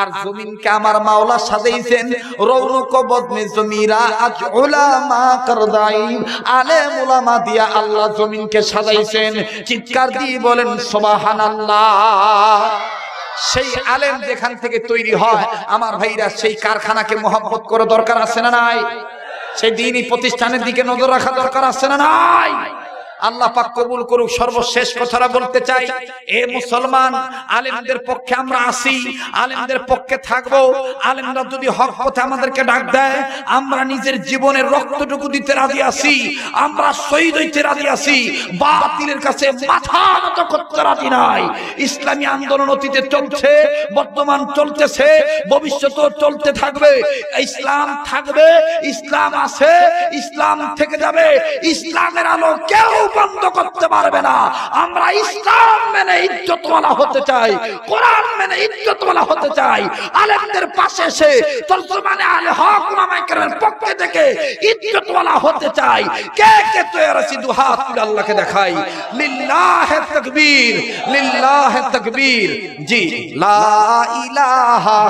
আর জমিনকে আমার মাওলা সাজাইছেন রৌনক বদমি জমিরা আজ উলামা কারদাইব। আলেম উলামা দিয়া আল্লাহ জমিনকে সাজাইছেন। চিৎকার দিয়ে বলেন সুবহানাল্লাহ। সেই আলেম যেখান থেকে তৈরি হয় আমার ভাইরা, সেই কারখানাকে মহব্বত করা দরকার আছে না নাই? সেই দ্বীনি প্রতিষ্ঠানের দিকে নজর রাখা দরকার আছে না নাই? আল্লাহ পাক কবুল করুক। সর্বশেষ কথাটা বলতে চাই, এ মুসলমান, আলেমদের পক্ষে আমরা আছি, আলেমদের পক্ষে থাকবো। আলেমরা যদি হক পথে আমাদেরকে ডাক দেয়, আমরা নিজের জীবনের রক্তটুকু দিতে রাজি আছি, আমরা শহীদ হইতে রাজি আছি, বাতিলের কাছে মাথা নত করতে রাজি নাই। ইসলামী আন্দোলন অতীতে চলছে, বর্তমান চলতেছে, ভবিষ্যতেও চলতে থাকবে। ইসলাম থাকবে, ইসলাম আছে, ইসলাম থেকে যাবে। ইসলামের আলো কেউ বন্ধ করতে পারবে না। আমরা ইসলাম মেনে ইজ্জতওয়ালা হতে চাই, কোরআন মেনে ইজ্জতওয়ালা হতে চাই। আলেমদের পাশে এসে তর্জমানে আলে হক উলামায়ে কেরামের পক্ষে থেকে ইজ্জতওয়ালা হতে চাই। কে কে তৈরি আছি? দু হাত তুলে আল্লাহকে দেখাই। লিল্লাহি তাকবীর, লিল্লাহি তাকবীর। জি, লা ইলাহা।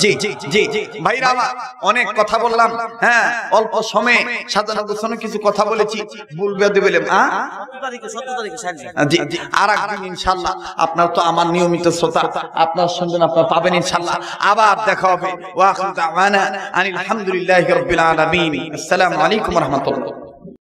জি জি জি ভাইরা আমার, অনেক কথা বললাম, হ্যাঁ অল্প সময়ে সাজানো গোছানো কিছু কথা বলেছি, বলবে দিবেন জি জি। আর একদিন ইনশাআল্লাহ, আপনার তো আমার নিয়মিত শ্রোতা, আপনার শুনবেন, আপনার পাবেন ইনশাআল্লাহ। আবার দেখা হবে। ওয়া আখিরু দাওয়ানা আনিল হামদুলিল্লাহি রাব্বিল আলামিন। আসসালামু আলাইকুম ওয়া রাহমাতুল্লাহ।